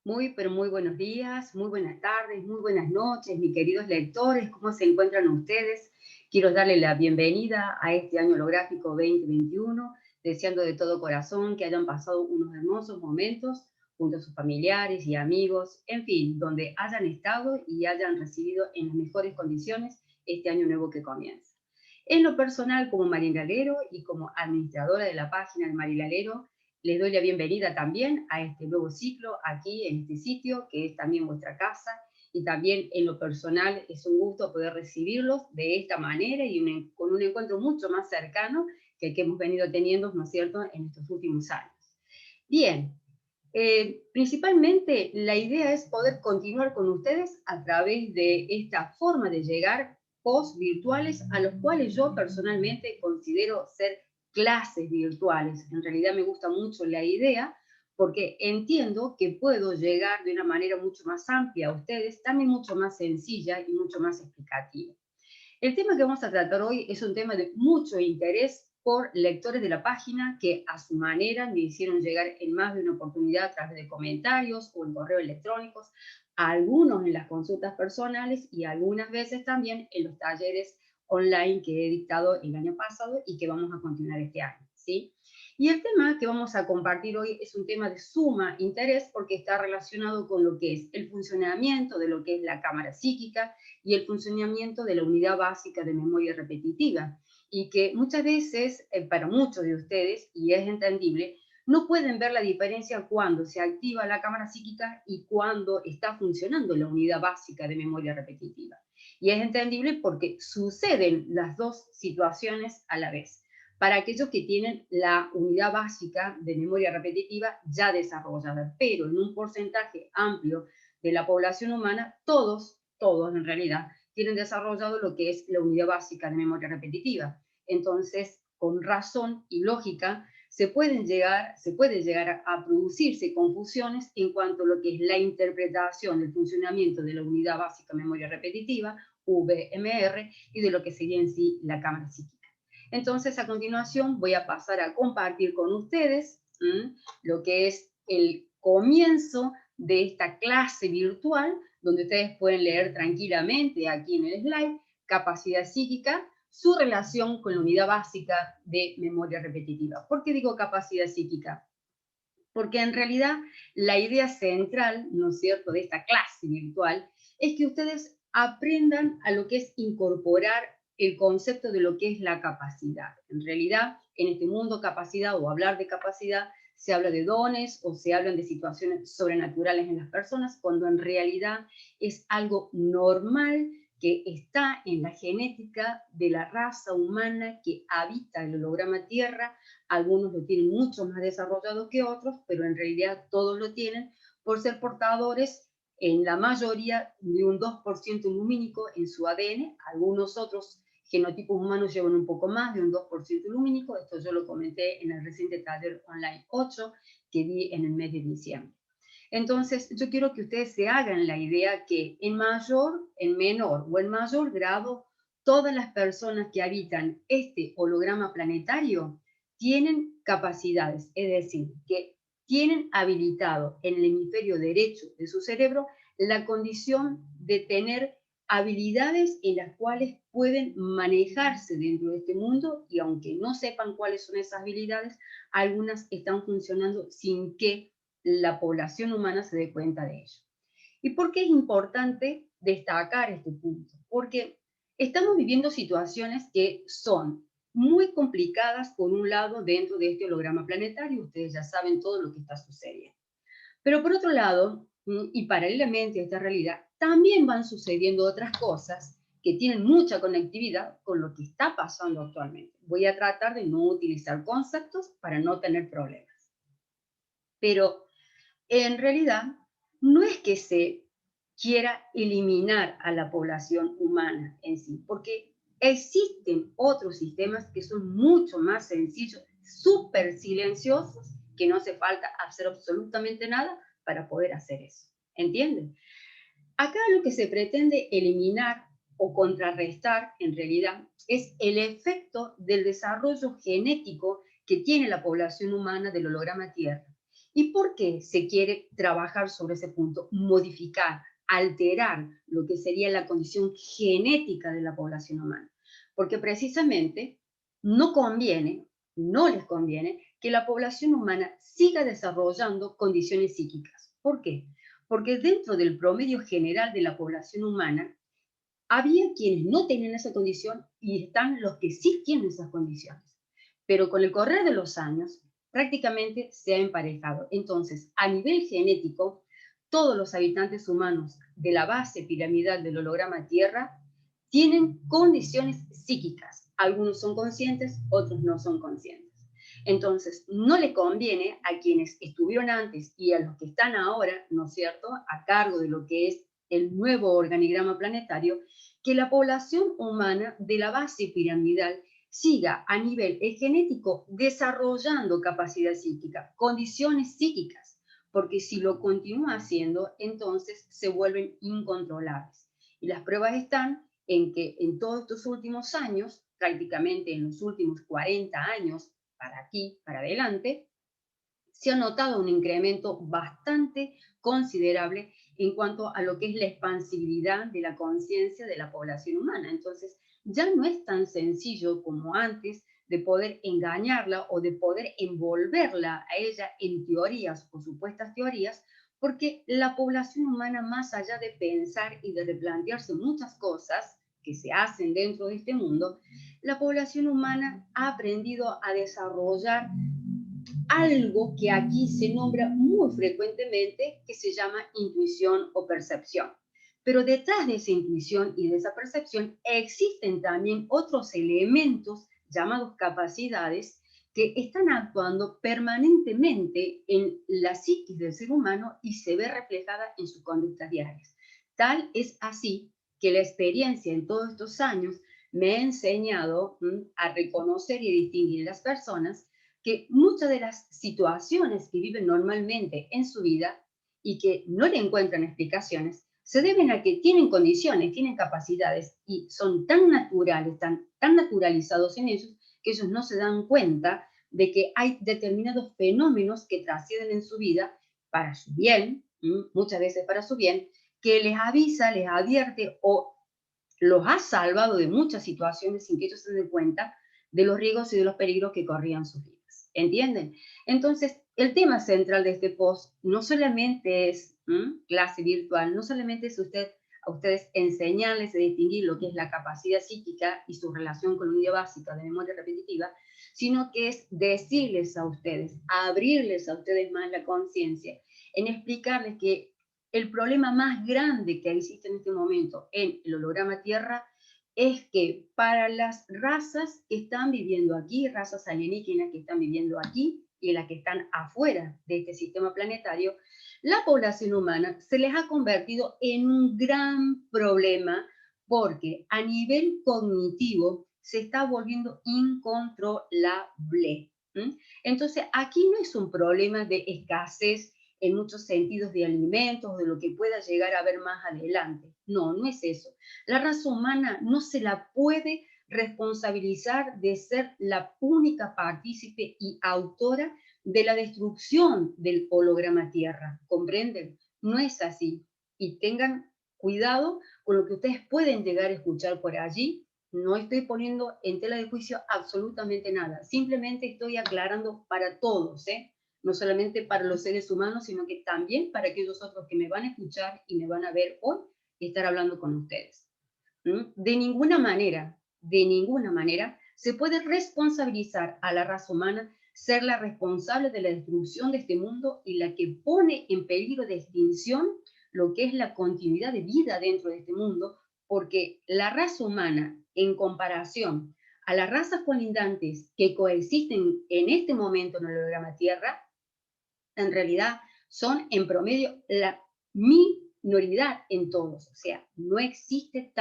Muy, pero muy buenos días, muy buenas tardes, muy buenas noches, mis queridos lectores, ¿cómo se encuentran ustedes? Quiero darle la bienvenida a este año holográfico 2021, deseando de todo corazón que hayan pasado unos hermosos momentos junto a sus familiares y amigos, en fin, donde hayan estado y hayan recibido en las mejores condiciones este año nuevo que comienza. En lo personal, como marilalero y como administradora de la página del Marilalero, les doy la bienvenida también a este nuevo ciclo aquí en este sitio, que es también vuestra casa, y también en lo personal es un gusto poder recibirlos de esta manera y con un encuentro mucho más cercano que el que hemos venido teniendo, ¿no es cierto?, en estos últimos años. Bien, principalmente la idea es poder continuar con ustedes a través de esta forma de llegar post virtuales a los cuales yo personalmente considero ser clases virtuales. En realidad me gusta mucho la idea porque entiendo que puedo llegar de una manera mucho más amplia a ustedes, también mucho más sencilla y mucho más explicativa. El tema que vamos a tratar hoy es un tema de mucho interés por lectores de la página que a su manera me hicieron llegar en más de una oportunidad a través de comentarios o en correos electrónicos, algunos en las consultas personales y algunas veces también en los talleres online que he dictado el año pasado y que vamos a continuar este año, ¿sí? Y el tema que vamos a compartir hoy es un tema de suma interés porque está relacionado con lo que es el funcionamiento de lo que es la cámara psíquica y el funcionamiento de la unidad básica de memoria repetitiva, y que muchas veces, para muchos de ustedes, y es entendible, no pueden ver la diferencia cuando se activa la cámara psíquica y cuando está funcionando la unidad básica de memoria repetitiva. Y es entendible porque suceden las dos situaciones a la vez. Para aquellos que tienen la unidad básica de memoria repetitiva ya desarrollada, pero en un porcentaje amplio de la población humana, todos en realidad, tienen desarrollado lo que es la unidad básica de memoria repetitiva. Entonces, con razón y lógica, se puede llegar a producirse confusiones en cuanto a lo que es la interpretación del funcionamiento de la unidad básica de memoria repetitiva, VMR, y de lo que sería en sí la cámara psíquica. Entonces, a continuación, voy a pasar a compartir con ustedes lo que es el comienzo de esta clase virtual, donde ustedes pueden leer tranquilamente aquí en el slide, capacidad psíquica, su relación con la unidad básica de memoria repetitiva. ¿Por qué digo capacidad psíquica? Porque en realidad la idea central, ¿no es cierto?, de esta clase virtual es que ustedes aprendan a lo que es incorporar el concepto de lo que es la capacidad. En realidad, en este mundo capacidad o hablar de capacidad, se habla de dones o se hablan de situaciones sobrenaturales en las personas, cuando en realidad es algo normal que está en la genética de la raza humana que habita el holograma Tierra. Algunos lo tienen mucho más desarrollado que otros, pero en realidad todos lo tienen por ser portadores en la mayoría de un 2% lumínico en su ADN. Algunos otros genotipos humanos llevan un poco más de un 2% lumínico. Esto yo lo comenté en el reciente taller online 8 que di en el mes de diciembre. Entonces, yo quiero que ustedes se hagan la idea que en mayor, en menor o en mayor grado, todas las personas que habitan este holograma planetario tienen capacidades, es decir, que tienen habilitado en el hemisferio derecho de su cerebro la condición de tener habilidades en las cuales pueden manejarse dentro de este mundo, y aunque no sepan cuáles son esas habilidades, algunas están funcionando sin que la población humana se dé cuenta de ello. ¿Y por qué es importante destacar este punto? Porque estamos viviendo situaciones que son muy complicadas, por un lado, dentro de este holograma planetario. Ustedes ya saben todo lo que está sucediendo. Pero por otro lado, y paralelamente a esta realidad, también van sucediendo otras cosas que tienen mucha conectividad con lo que está pasando actualmente. Voy a tratar de no utilizar conceptos para no tener problemas. Pero en realidad no es que se quiera eliminar a la población humana en sí, porque existen otros sistemas que son mucho más sencillos, súper silenciosos, que no hace falta hacer absolutamente nada para poder hacer eso. ¿Entienden? Acá lo que se pretende eliminar o contrarrestar en realidad es el efecto del desarrollo genético que tiene la población humana del holograma Tierra. ¿Y por qué se quiere trabajar sobre ese punto? Modificar, alterar lo que sería la condición genética de la población humana. Porque precisamente no conviene, no les conviene que la población humana siga desarrollando condiciones psíquicas. ¿Por qué? Porque dentro del promedio general de la población humana, había quienes no tenían esa condición y están los que sí tienen esas condiciones. Pero con el correr de los años, prácticamente se ha emparejado. Entonces, a nivel genético, todos los habitantes humanos de la base piramidal del holograma Tierra tienen condiciones psíquicas. Algunos son conscientes, otros no son conscientes. Entonces, no le conviene a quienes estuvieron antes y a los que están ahora, ¿no es cierto?, a cargo de lo que es el nuevo organigrama planetario, que la población humana de la base piramidal siga a nivel genético desarrollando capacidad psíquica, condiciones psíquicas, porque si lo continúa haciendo, entonces se vuelven incontrolables. Y las pruebas están en que en todos estos últimos años, prácticamente en los últimos 40 años, para aquí, para adelante, se ha notado un incremento bastante considerable en cuanto a lo que es la expansibilidad de la conciencia de la población humana. Entonces, ya no es tan sencillo como antes de poder engañarla o de poder envolverla a ella en teorías o supuestas teorías, porque la población humana, más allá de pensar y de replantearse muchas cosas que se hacen dentro de este mundo, la población humana ha aprendido a desarrollar algo que aquí se nombra muy frecuentemente, que se llama intuición o percepción. Pero detrás de esa intuición y de esa percepción existen también otros elementos llamados capacidades que están actuando permanentemente en la psiquis del ser humano y se ve reflejada en sus conductas diarias. Tal es así que la experiencia en todos estos años me ha enseñado a reconocer y distinguir las personas que muchas de las situaciones que viven normalmente en su vida y que no le encuentran explicaciones, se deben a que tienen condiciones, tienen capacidades y son tan naturales, tan naturalizados en ellos, que ellos no se dan cuenta de que hay determinados fenómenos que trascienden en su vida para su bien, muchas veces para su bien, que les avisa, les advierte o los ha salvado de muchas situaciones sin que ellos se den cuenta de los riesgos y de los peligros que corrían sus vidas. ¿Entienden? Entonces, el tema central de este post no solamente es clase virtual, no solamente es a ustedes enseñarles a distinguir lo que es la capacidad psíquica y su relación con la unidad básica de memoria repetitiva, sino que es decirles a ustedes, abrirles a ustedes más la conciencia, en explicarles que el problema más grande que existe en este momento en el holograma Tierra es que para las razas que están viviendo aquí, razas alienígenas que están viviendo aquí y las que están afuera de este sistema planetario, la población humana se les ha convertido en un gran problema porque a nivel cognitivo se está volviendo incontrolable. Entonces, aquí no es un problema de escasez en muchos sentidos de alimentos, de lo que pueda llegar a ver más adelante. No, no es eso. La raza humana no se la puede responsabilizar de ser la única partícipe y autora de la destrucción del holograma Tierra. ¿Comprenden? No es así. Y tengan cuidado con lo que ustedes pueden llegar a escuchar por allí. No estoy poniendo en tela de juicio absolutamente nada. Simplemente estoy aclarando para todos, no solamente para los seres humanos, sino que también para aquellos otros que me van a escuchar y me van a ver hoy y estar hablando con ustedes. De ninguna manera se puede responsabilizar a la raza humana, ser la responsable de la destrucción de este mundo y la que pone en peligro de extinción lo que es la continuidad de vida dentro de este mundo, porque la raza humana, en comparación a las razas colindantes que coexisten en este momento en el holograma Tierra, en realidad son en promedio la minoridad en todos. O sea, no existe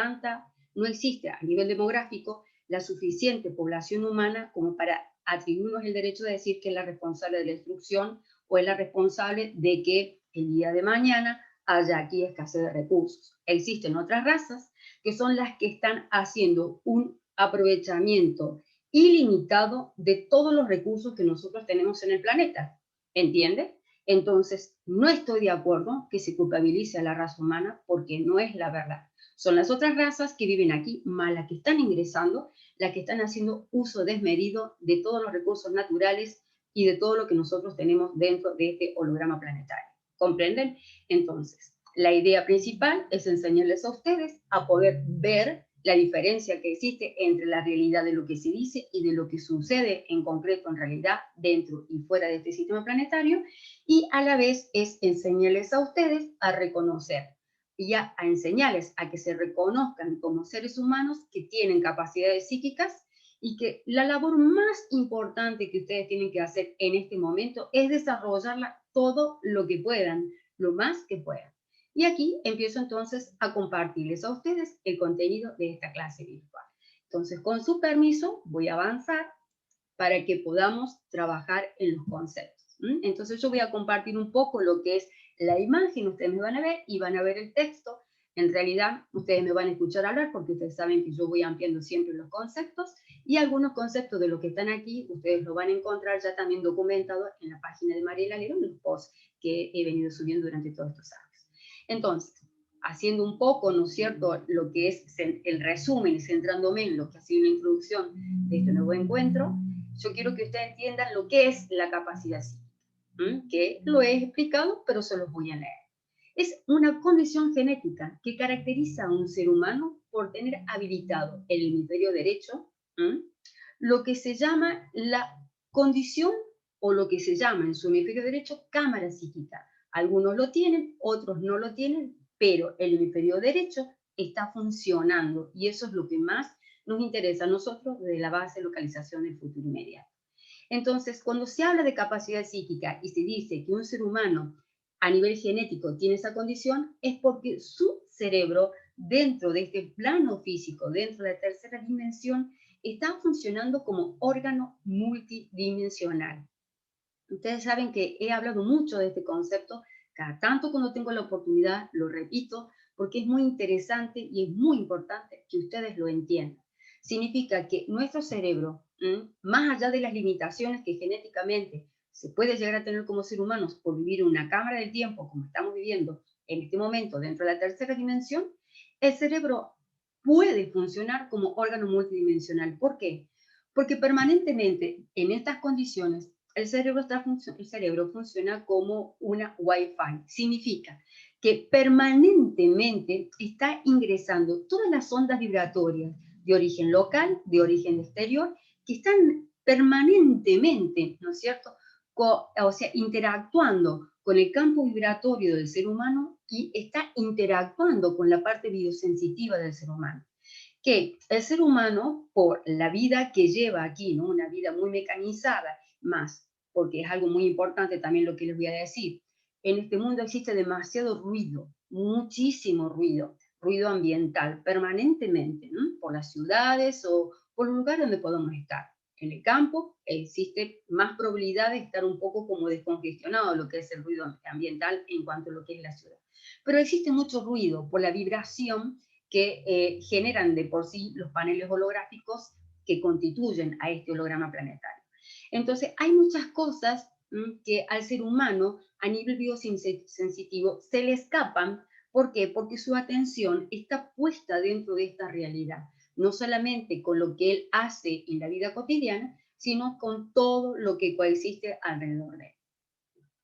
a nivel demográfico la suficiente población humana como para atribuirnos el derecho de decir que es la responsable de la destrucción o es la responsable de que el día de mañana haya aquí escasez de recursos. Existen otras razas que son las que están haciendo un aprovechamiento ilimitado de todos los recursos que nosotros tenemos en el planeta. ¿Entiende? Entonces, no estoy de acuerdo que se culpabilice a la raza humana porque no es la verdad. Son las otras razas que viven aquí, más las que están ingresando, las que están haciendo uso desmedido de todos los recursos naturales y de todo lo que nosotros tenemos dentro de este holograma planetario. ¿Comprenden? Entonces, la idea principal es enseñarles a ustedes a poder ver la diferencia que existe entre la realidad de lo que se dice y de lo que sucede en concreto en realidad dentro y fuera de este sistema planetario, y a la vez es enseñarles a ustedes a reconocer y a enseñarles a que se reconozcan como seres humanos que tienen capacidades psíquicas y que la labor más importante que ustedes tienen que hacer en este momento es desarrollarla todo lo que puedan, lo más que puedan. Y aquí empiezo entonces a compartirles a ustedes el contenido de esta clase virtual. Entonces, con su permiso, voy a avanzar para que podamos trabajar en los conceptos. Entonces, yo voy a compartir un poco lo que es la imagen, ustedes me van a ver y van a ver el texto. En realidad, ustedes me van a escuchar hablar porque ustedes saben que yo voy ampliando siempre los conceptos y algunos conceptos de los que están aquí, ustedes lo van a encontrar ya también documentados en la página de Mariela Lerón, en los posts que he venido subiendo durante todos estos años. Entonces, haciendo un poco, ¿no es cierto?, lo que es el resumen y centrándome en lo que ha sido una introducción de este nuevo encuentro, yo quiero que ustedes entiendan lo que es la capacidad psíquica, que lo he explicado, pero se los voy a leer. Es una condición genética que caracteriza a un ser humano por tener habilitado el hemisferio derecho, lo que se llama la condición o lo que se llama en su hemisferio derecho cámara psíquica. Algunos lo tienen, otros no lo tienen, pero el hemisferio derecho está funcionando y eso es lo que más nos interesa a nosotros desde la base de localización del futuro inmediato. Entonces, cuando se habla de capacidad psíquica y se dice que un ser humano a nivel genético tiene esa condición, es porque su cerebro, dentro de este plano físico, dentro de la tercera dimensión, está funcionando como órgano multidimensional. Ustedes saben que he hablado mucho de este concepto, cada tanto cuando tengo la oportunidad lo repito, porque es muy interesante y es muy importante que ustedes lo entiendan. Significa que nuestro cerebro, más allá de las limitaciones que genéticamente se puede llegar a tener como ser humanos por vivir en una cámara del tiempo, como estamos viviendo en este momento dentro de la tercera dimensión, el cerebro puede funcionar como órgano multidimensional. ¿Por qué? Porque permanentemente en estas condiciones el cerebro funciona como una Wi-Fi. Significa que permanentemente está ingresando todas las ondas vibratorias de origen local, de origen exterior, que están permanentemente, ¿no es cierto?, o sea, interactuando con el campo vibratorio del ser humano y está interactuando con la parte biosensitiva del ser humano. Que el ser humano, por la vida que lleva aquí, ¿no?, una vida muy mecanizada, más, porque es algo muy importante también lo que les voy a decir, en este mundo existe demasiado ruido, muchísimo ruido, ruido ambiental, permanentemente, ¿no?, por las ciudades o por los lugares donde podemos estar. En el campo existe más probabilidad de estar un poco como descongestionado lo que es el ruido ambiental en cuanto a lo que es la ciudad. Pero existe mucho ruido por la vibración que generan de por sí los paneles holográficos que constituyen a este holograma planetario. Entonces, hay muchas cosas que al ser humano a nivel biosensitivo se le escapan. ¿Por qué? Porque su atención está puesta dentro de esta realidad, no solamente con lo que él hace en la vida cotidiana, sino con todo lo que coexiste alrededor de él.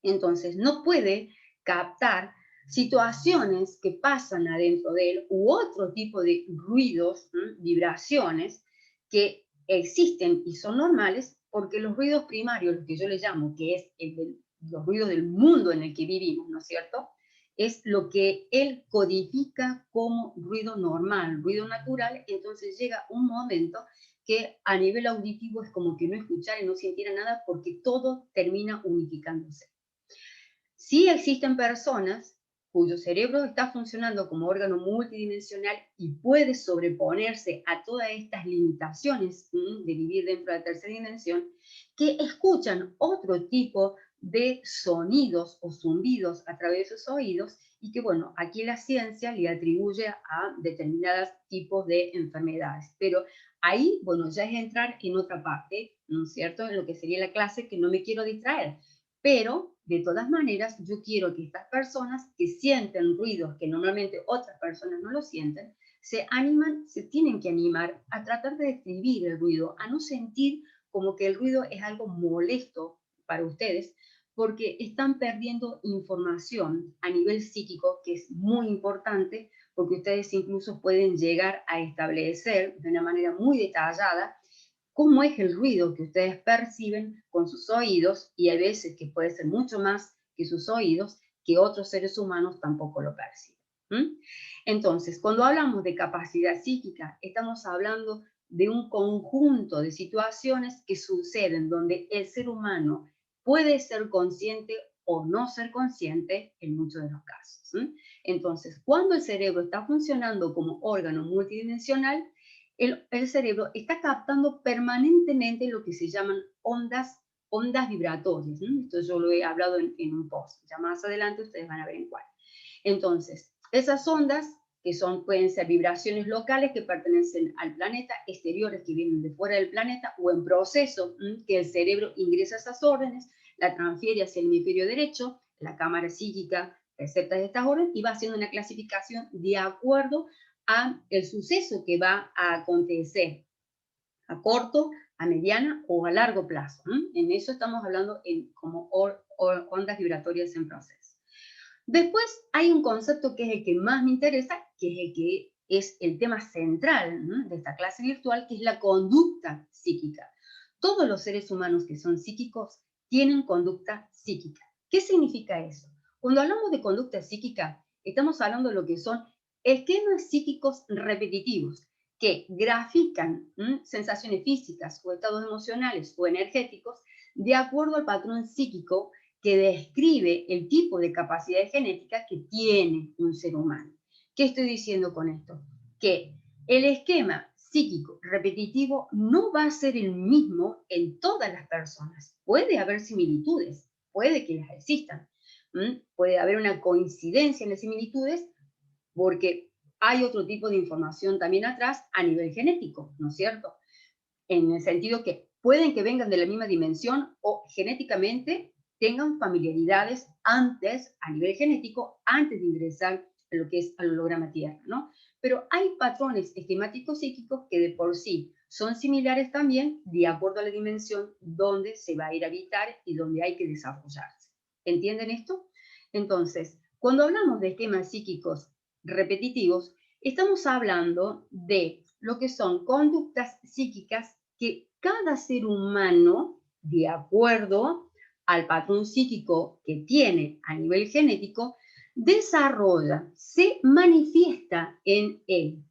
Entonces, no puede captar situaciones que pasan adentro de él u otro tipo de ruidos, vibraciones que existen y son normales, porque los ruidos primarios, lo que yo le llamo, que es los ruidos del mundo en el que vivimos, ¿no es cierto?, es lo que él codifica como ruido normal, ruido natural. Entonces llega un momento que a nivel auditivo es como que no escuchara y no sintiera nada porque todo termina unificándose. Sí existen personas cuyo cerebro está funcionando como órgano multidimensional y puede sobreponerse a todas estas limitaciones de vivir dentro de la tercera dimensión, que escuchan otro tipo de sonidos o zumbidos a través de sus oídos y que, bueno, aquí la ciencia le atribuye a determinados tipos de enfermedades. Pero ahí, bueno, ya es entrar en otra parte, ¿no es cierto?, en lo que sería la clase, que no me quiero distraer. Pero, de todas maneras, yo quiero que estas personas que sienten ruidos que normalmente otras personas no lo sienten, se animan, se tienen que animar a tratar de describir el ruido, a no sentir como que el ruido es algo molesto para ustedes, porque están perdiendo información a nivel psíquico, que es muy importante, porque ustedes incluso pueden llegar a establecer de una manera muy detallada cómo es el ruido que ustedes perciben con sus oídos, y hay veces que puede ser mucho más que sus oídos, que otros seres humanos tampoco lo perciben. ¿Mm? Entonces, cuando hablamos de capacidad psíquica, estamos hablando de un conjunto de situaciones que suceden donde el ser humano puede ser consciente o no ser consciente en muchos de los casos. Entonces, cuando el cerebro está funcionando como órgano multidimensional, el cerebro está captando permanentemente lo que se llaman ondas vibratorias. Esto yo lo he hablado en un post, ya más adelante ustedes van a ver en cuál. Entonces, esas ondas, que pueden ser vibraciones locales que pertenecen al planeta, exteriores que vienen de fuera del planeta, o en proceso, que el cerebro ingresa esas órdenes, la transfiere hacia el hemisferio derecho, la cámara psíquica recepta estas órdenes y va haciendo una clasificación de acuerdo a el suceso que va a acontecer a corto, a mediana o a largo plazo. En eso estamos hablando como ondas vibratorias en proceso. Después hay un concepto que es el que más me interesa, que es el que es el tema central, ¿no?, de esta clase virtual, que es la conducta psíquica. Todos los seres humanos que son psíquicos tienen conducta psíquica. ¿Qué significa eso? Cuando hablamos de conducta psíquica, estamos hablando de lo que son esquemas psíquicos repetitivos que grafican sensaciones físicas o estados emocionales o energéticos de acuerdo al patrón psíquico que describe el tipo de capacidad genética que tiene un ser humano. ¿Qué estoy diciendo con esto? Que el esquema psíquico repetitivo no va a ser el mismo en todas las personas. Puede haber similitudes, puede que las existan, puede haber una coincidencia en las similitudes, porque hay otro tipo de información también atrás a nivel genético, ¿no es cierto? En el sentido que pueden que vengan de la misma dimensión o genéticamente tengan familiaridades antes, a nivel genético, antes de ingresar a lo que es al holograma Tierra, ¿no? Pero hay patrones esquemáticos psíquicos que de por sí son similares también de acuerdo a la dimensión donde se va a ir a habitar y donde hay que desarrollarse. ¿Entienden esto? Entonces, cuando hablamos de esquemas psíquicos repetitivos, estamos hablando de lo que son conductas psíquicas que cada ser humano, de acuerdo al patrón psíquico que tiene a nivel genético, desarrolla, se manifiesta en él.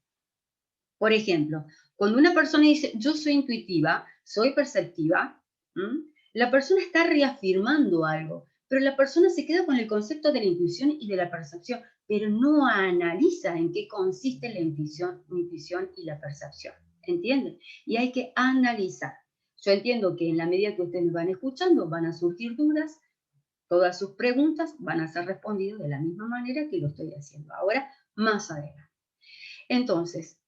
Por ejemplo, cuando una persona dice, yo soy intuitiva, soy perceptiva, la persona está reafirmando algo, pero la persona se queda con el concepto de la intuición y de la percepción, pero no analiza en qué consiste la intuición y la percepción. ¿Entienden? Y hay que analizar. Yo entiendo que en la medida que ustedes me van escuchando, van a surgir dudas, todas sus preguntas van a ser respondidas de la misma manera que lo estoy haciendo ahora, más adelante. Entonces,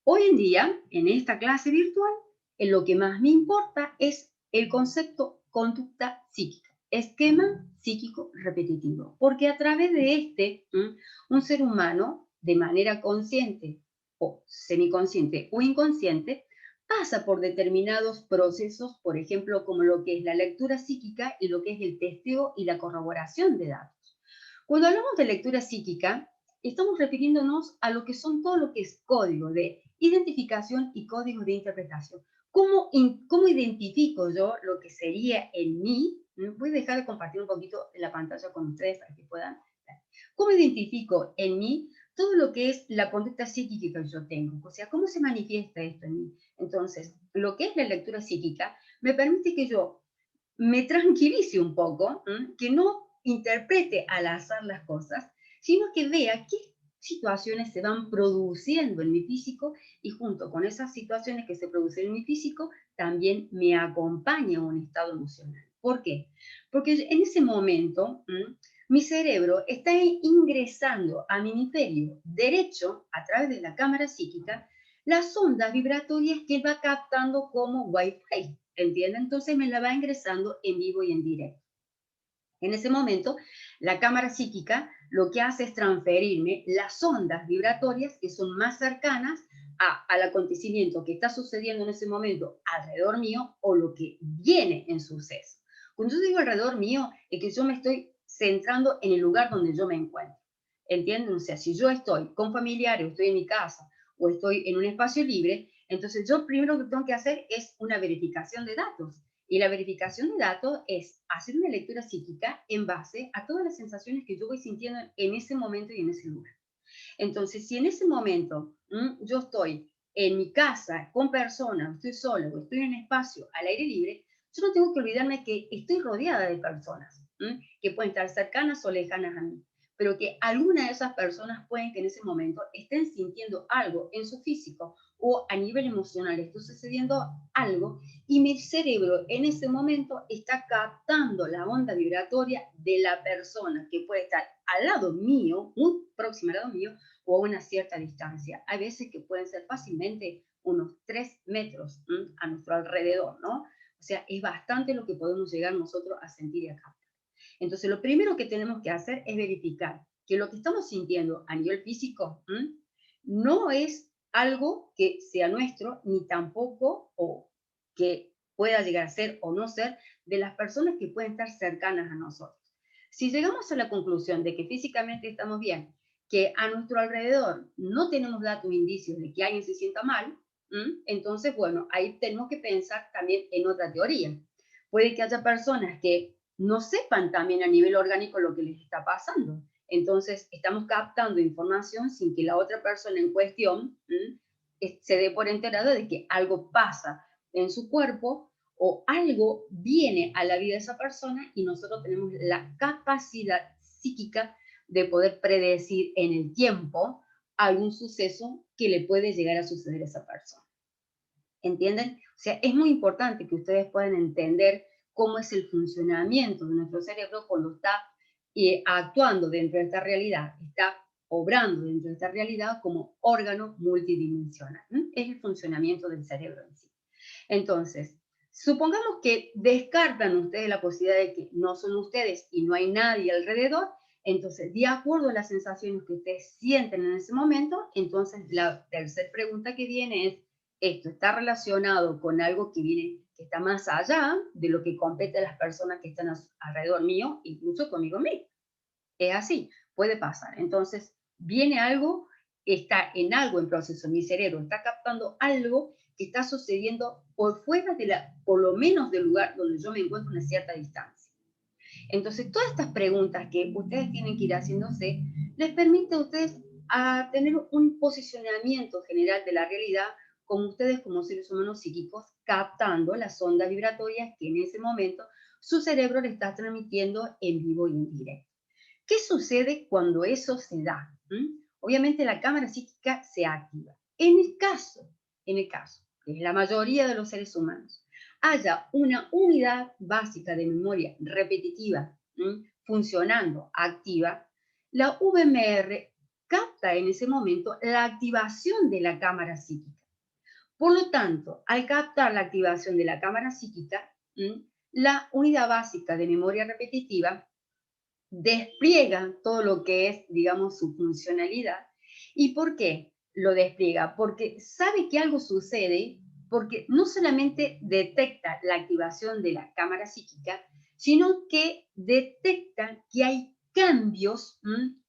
hoy en día, en esta clase virtual, en lo que más me importa es el concepto conducta psíquica, esquema psíquico repetitivo, porque a través de un ser humano, de manera consciente o semiconsciente o inconsciente, pasa por determinados procesos, por ejemplo, como lo que es la lectura psíquica y lo que es el testeo y la corroboración de datos. Cuando hablamos de lectura psíquica, estamos refiriéndonos a lo que son todo lo que es código de identificación y código de interpretación. ¿Cómo identifico yo lo que sería en mí? Voy a dejar de compartir un poquito la pantalla con ustedes para que puedan ver. ¿Cómo identifico en mí todo lo que es la conducta psíquica que yo tengo? O sea, ¿cómo se manifiesta esto en mí? Entonces, lo que es la lectura psíquica me permite que yo me tranquilice un poco, que no interprete al azar las cosas, sino que vea qué situaciones se van produciendo en mi físico, y junto con esas situaciones que se producen en mi físico, también me acompaña un estado emocional. ¿Por qué? Porque en ese momento mi cerebro está ingresando a mi hemisferio derecho, a través de la cámara psíquica, las ondas vibratorias que va captando como Wi-Fi. ¿Entienden? Entonces me la va ingresando en vivo y en directo. En ese momento, la cámara psíquica lo que hace es transferirme las ondas vibratorias que son más cercanas al acontecimiento que está sucediendo en ese momento alrededor mío o lo que viene en suceso. Cuando yo digo alrededor mío, es que yo me estoy centrando en el lugar donde yo me encuentro. ¿Entienden? O sea, si yo estoy con familiares, o estoy en mi casa, o estoy en un espacio libre, entonces yo primero lo que tengo que hacer es una verificación de datos. Y la verificación de datos es hacer una lectura psíquica en base a todas las sensaciones que yo voy sintiendo en ese momento y en ese lugar. Entonces, si en ese momento yo estoy en mi casa con personas, estoy solo o estoy en un espacio al aire libre, yo no tengo que olvidarme que estoy rodeada de personas que pueden estar cercanas o lejanas a mí, pero que alguna de esas personas pueden que en ese momento estén sintiendo algo en su físico o a nivel emocional, está sucediendo algo y mi cerebro en ese momento está captando la onda vibratoria de la persona que puede estar al lado mío, muy próxima al lado mío, o a una cierta distancia. Hay veces que pueden ser fácilmente unos 3 metros a nuestro alrededor, ¿no? O sea, es bastante lo que podemos llegar nosotros a sentir y a captar. Entonces, lo primero que tenemos que hacer es verificar que lo que estamos sintiendo a nivel físico no es algo que sea nuestro, ni tampoco o que pueda llegar a ser o no ser de las personas que pueden estar cercanas a nosotros. Si llegamos a la conclusión de que físicamente estamos bien, que a nuestro alrededor no tenemos datos o indicios de que alguien se sienta mal, entonces, bueno, ahí tenemos que pensar también en otra teoría. Puede que haya personas que no sepan también a nivel orgánico lo que les está pasando. Entonces, estamos captando información sin que la otra persona en cuestión se dé por enterado de que algo pasa en su cuerpo o algo viene a la vida de esa persona y nosotros tenemos la capacidad psíquica de poder predecir en el tiempo algún suceso que le puede llegar a suceder a esa persona. ¿Entienden? O sea, es muy importante que ustedes puedan entender cómo es el funcionamiento de nuestro cerebro cuando está actuando dentro de esta realidad, está obrando dentro de esta realidad como órgano multidimensional. Es el funcionamiento del cerebro en sí. Entonces, supongamos que descartan ustedes la posibilidad de que no son ustedes y no hay nadie alrededor, entonces, de acuerdo a las sensaciones que ustedes sienten en ese momento, entonces la tercera pregunta que viene es, ¿esto está relacionado con algo que viene, que está más allá de lo que compete a las personas que están alrededor mío, incluso conmigo mismo? Es así, puede pasar. Entonces, viene algo, está en algo en proceso, mi cerebro está captando algo que está sucediendo por fuera por lo menos del lugar donde yo me encuentro a una cierta distancia. Entonces, todas estas preguntas que ustedes tienen que ir haciéndose, les permite a ustedes a tener un posicionamiento general de la realidad con ustedes como seres humanos psíquicos, captando las ondas vibratorias que en ese momento su cerebro le está transmitiendo en vivo y en directo. ¿Qué sucede cuando eso se da? Obviamente la cámara psíquica se activa. En el caso, que es la mayoría de los seres humanos, haya una unidad básica de memoria repetitiva funcionando, activa, la VMR capta en ese momento la activación de la cámara psíquica. Por lo tanto, al captar la activación de la cámara psíquica, la unidad básica de memoria repetitiva despliega todo lo que es, digamos, su funcionalidad. ¿Y por qué lo despliega? Porque sabe que algo sucede, porque no solamente detecta la activación de la cámara psíquica, sino que detecta que hay cambios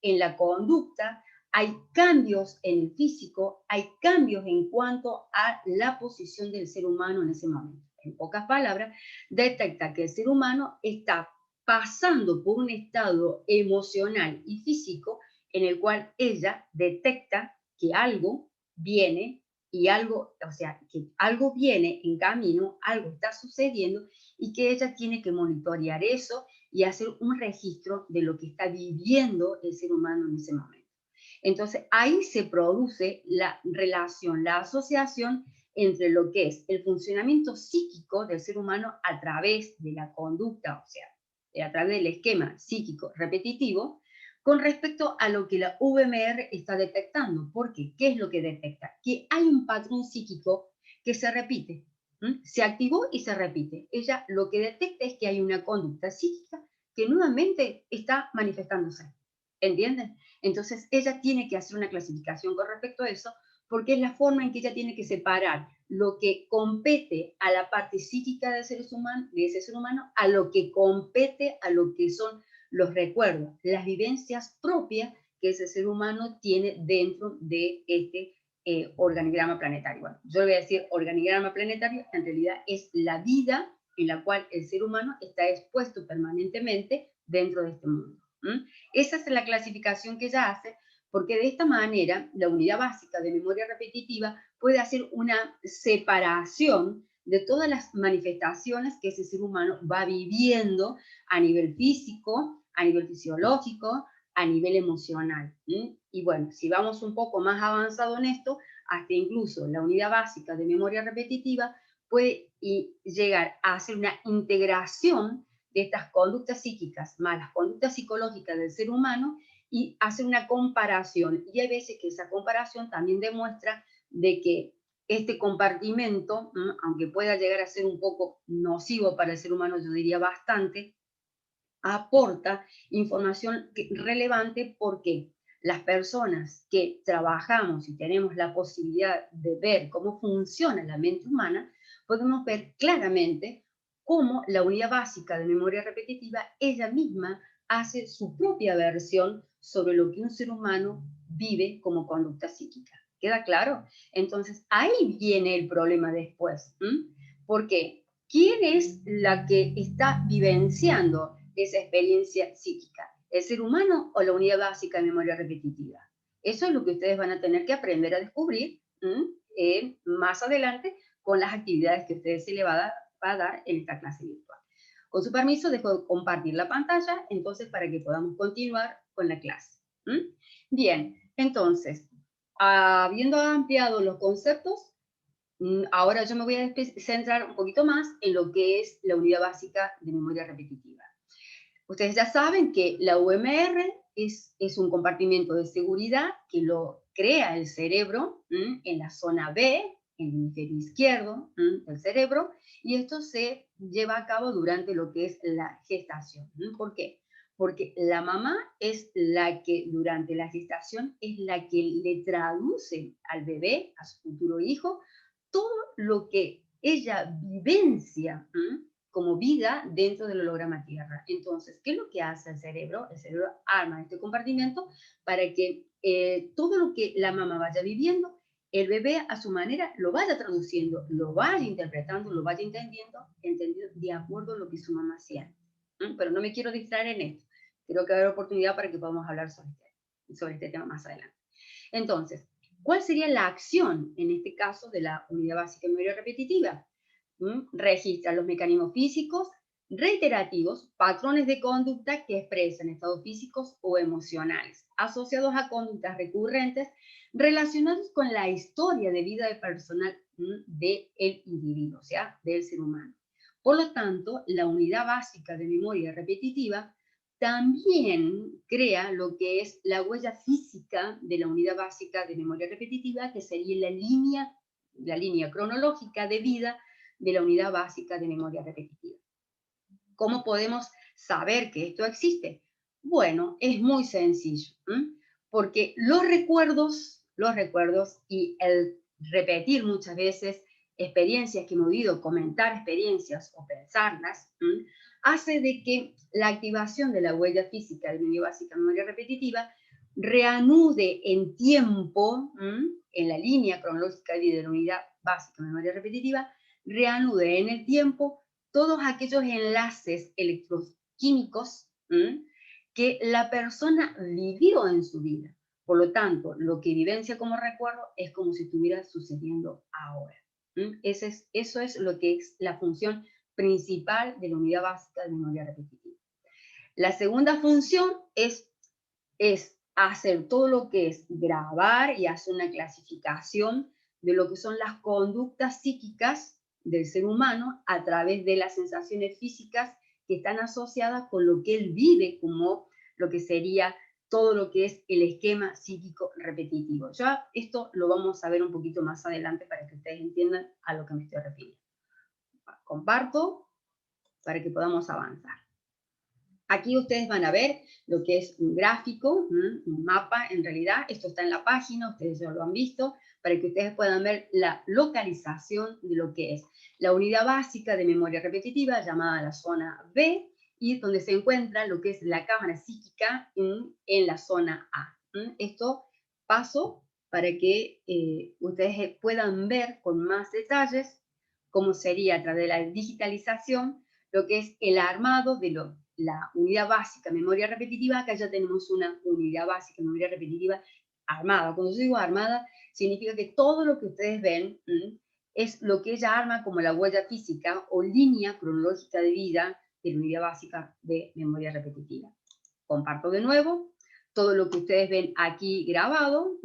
en la conducta, hay cambios en el físico, hay cambios en cuanto a la posición del ser humano en ese momento. En pocas palabras, detecta que el ser humano está pasando por un estado emocional y físico en el cual ella detecta que algo viene y algo, o sea, que algo viene en camino, algo está sucediendo y que ella tiene que monitorear eso y hacer un registro de lo que está viviendo el ser humano en ese momento. Entonces, ahí se produce la relación, la asociación entre lo que es el funcionamiento psíquico del ser humano a través de la conducta, o sea, a través del esquema psíquico repetitivo, con respecto a lo que la VMR está detectando. ¿Por qué? ¿Qué es lo que detecta? Que hay un patrón psíquico que se repite. Se activó y se repite. Ella lo que detecta es que hay una conducta psíquica que nuevamente está manifestándose. ¿Entienden? Entonces ella tiene que hacer una clasificación con respecto a eso, porque es la forma en que ella tiene que separar lo que compete a la parte psíquica de ese ser humano, a lo que compete a lo que son los recuerdos, las vivencias propias que ese ser humano tiene dentro de este organigrama planetario. Bueno, yo le voy a decir organigrama planetario, en realidad es la vida en la cual el ser humano está expuesto permanentemente dentro de este mundo. Esa es la clasificación que ella hace, porque de esta manera la unidad básica de memoria repetitiva puede hacer una separación de todas las manifestaciones que ese ser humano va viviendo a nivel físico, a nivel fisiológico, a nivel emocional. Y bueno, si vamos un poco más avanzado en esto, hasta incluso la unidad básica de memoria repetitiva puede llegar a hacer una integración de estas conductas psíquicas más las conductas psicológicas del ser humano y hacer una comparación. Y hay veces que esa comparación también demuestra de que este compartimento, aunque pueda llegar a ser un poco nocivo para el ser humano, yo diría bastante, aporta información relevante porque las personas que trabajamos y tenemos la posibilidad de ver cómo funciona la mente humana, podemos ver claramente cómo la unidad básica de memoria repetitiva, ella misma hace su propia versión sobre lo que un ser humano vive como conducta psíquica. ¿Queda claro? Entonces, ahí viene el problema después. ¿Por qué? ¿Quién es la que está vivenciando esa experiencia psíquica? ¿El ser humano o la unidad básica de memoria repetitiva? Eso es lo que ustedes van a tener que aprender a descubrir más adelante con las actividades que ustedes se les va a dar en esta clase virtual. Con su permiso, dejo de compartir la pantalla, entonces, para que podamos continuar con la clase. Bien, entonces, habiendo ampliado los conceptos, ahora yo me voy a centrar un poquito más en lo que es la unidad básica de memoria repetitiva. Ustedes ya saben que la UMR es un compartimiento de seguridad que lo crea el cerebro en la zona B, en el hemisferio izquierdo del cerebro, y esto se lleva a cabo durante lo que es la gestación. ¿Por qué? Porque la mamá es la que durante la gestación es la que le traduce al bebé, a su futuro hijo, todo lo que ella vivencia como vida dentro del holograma Tierra. Entonces, ¿qué es lo que hace el cerebro? El cerebro arma este compartimento para que todo lo que la mamá vaya viviendo, el bebé a su manera lo vaya traduciendo, lo vaya interpretando, lo vaya entendiendo de acuerdo a lo que su mamá siente. Pero no me quiero distraer en esto. Creo que va a haber oportunidad para que podamos hablar sobre este tema más adelante. Entonces, ¿cuál sería la acción, en este caso, de la unidad básica de memoria repetitiva? Registra los mecanismos físicos reiterativos, patrones de conducta que expresan estados físicos o emocionales, asociados a conductas recurrentes relacionados con la historia de vida personal del individuo, o sea, del ser humano. Por lo tanto, la unidad básica de memoria repetitiva también crea lo que es la huella física de la unidad básica de memoria repetitiva, que sería la línea cronológica de vida de la unidad básica de memoria repetitiva. ¿Cómo podemos saber que esto existe? Bueno, es muy sencillo, porque los recuerdos y el repetir muchas veces experiencias que hemos oído, comentar experiencias o pensarlas, hace de que la activación de la huella física de memoria básica, memoria repetitiva, reanude en tiempo, en la línea cronológica de la unidad básica, memoria repetitiva, reanude en el tiempo todos aquellos enlaces electroquímicos que la persona vivió en su vida. Por lo tanto, lo que vivencia como recuerdo es como si estuviera sucediendo ahora. Eso es lo que es la función principal de la unidad básica de memoria repetitiva. La segunda función es hacer todo lo que es grabar y hacer una clasificación de lo que son las conductas psíquicas del ser humano a través de las sensaciones físicas que están asociadas con lo que él vive, como lo que sería todo lo que es el esquema psíquico repetitivo. Ya esto lo vamos a ver un poquito más adelante para que ustedes entiendan a lo que me estoy refiriendo. Comparto para que podamos avanzar. Aquí ustedes van a ver lo que es un gráfico, un mapa en realidad. Esto está en la página, ustedes ya lo han visto, para que ustedes puedan ver la localización de lo que es la unidad básica de memoria repetitiva, llamada la zona B, y donde se encuentra lo que es la cámara psíquica en la zona A. Esto paso para que ustedes puedan ver con más detalles cómo sería a través de la digitalización lo que es el armado de la unidad básica memoria repetitiva. Acá ya tenemos una unidad básica memoria repetitiva armada. Cuando yo digo armada, significa que todo lo que ustedes ven es lo que ella arma como la huella física o línea cronológica de vida de la unidad básica de memoria repetitiva. Comparto de nuevo todo lo que ustedes ven aquí grabado,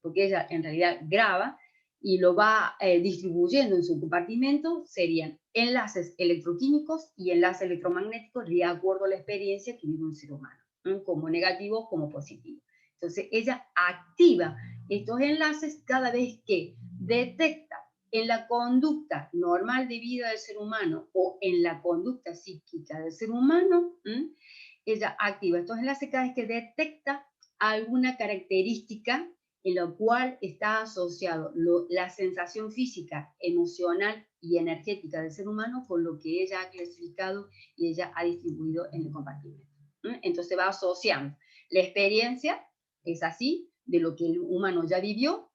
porque ella en realidad graba y lo va distribuyendo en su compartimento. Serían enlaces electroquímicos y enlaces electromagnéticos de acuerdo a la experiencia que vive un ser humano, como negativo como positivo. Entonces ella activa estos enlaces cada vez que detecta en la conducta normal de vida del ser humano o en la conducta psíquica del ser humano. Ella activa estos enlaces cada vez que detecta alguna característica en la cual está asociado la sensación física, emocional y energética del ser humano con lo que ella ha clasificado y ella ha distribuido en el compartimento. Entonces va asociando la experiencia, es así, de lo que el humano ya vivió,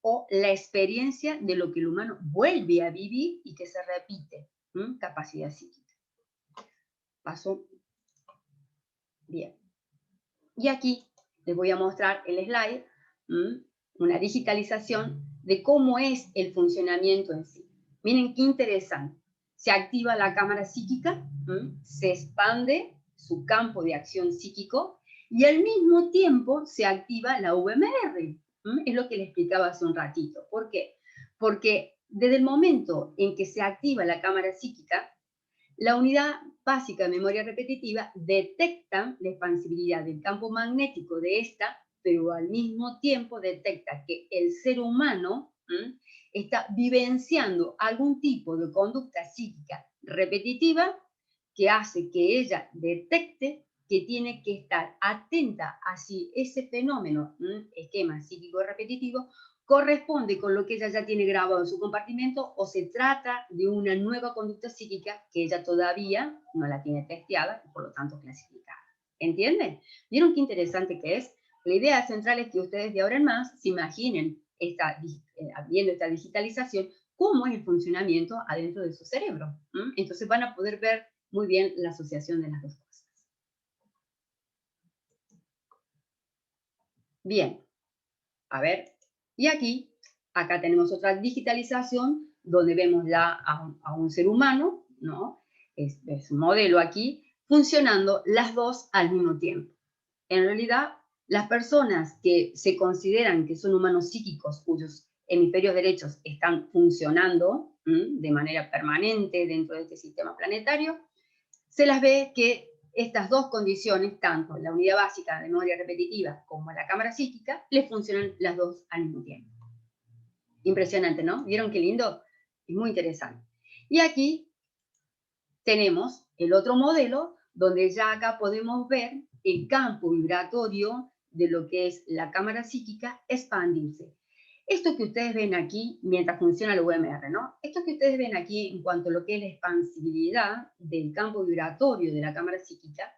o la experiencia de lo que el humano vuelve a vivir y que se repite. Capacidad psíquica. Paso. Bien. Y aquí les voy a mostrar el slide, una digitalización de cómo es el funcionamiento en sí. Miren qué interesante. Se activa la cámara psíquica, se expande su campo de acción psíquico y al mismo tiempo se activa la VMR. Es lo que les explicaba hace un ratito. ¿Por qué? Porque desde el momento en que se activa la cámara psíquica, la unidad básica de memoria repetitiva detecta la expansibilidad del campo magnético de esta, pero al mismo tiempo detecta que el ser humano está vivenciando algún tipo de conducta psíquica repetitiva que hace que ella detecte que tiene que estar atenta a si ese fenómeno, esquema psíquico repetitivo, corresponde con lo que ella ya tiene grabado en su compartimento o se trata de una nueva conducta psíquica que ella todavía no la tiene testeada y por lo tanto clasificada. ¿Entienden? ¿Vieron qué interesante que es? La idea central es que ustedes de ahora en más se imaginen viendo esta digitalización, cómo es el funcionamiento adentro de su cerebro. Entonces van a poder ver muy bien la asociación de las dos cosas. Bien, a ver, y aquí, acá tenemos otra digitalización donde vemos ya a un ser humano, ¿no? Es un modelo aquí, funcionando las dos al mismo tiempo. En realidad, las personas que se consideran que son humanos psíquicos, cuyos hemisferios derechos están funcionando de manera permanente dentro de este sistema planetario, se las ve que estas dos condiciones, tanto la unidad básica de memoria repetitiva como la cámara psíquica, les funcionan las dos al mismo tiempo. Impresionante, ¿no? ¿Vieron qué lindo? Es muy interesante. Y aquí tenemos el otro modelo, donde ya acá podemos ver el campo vibratorio de lo que es la cámara psíquica expandirse. Esto que ustedes ven aquí, mientras funciona el UMR, ¿no? Esto que ustedes ven aquí en cuanto a lo que es la expansibilidad del campo vibratorio de la cámara psíquica,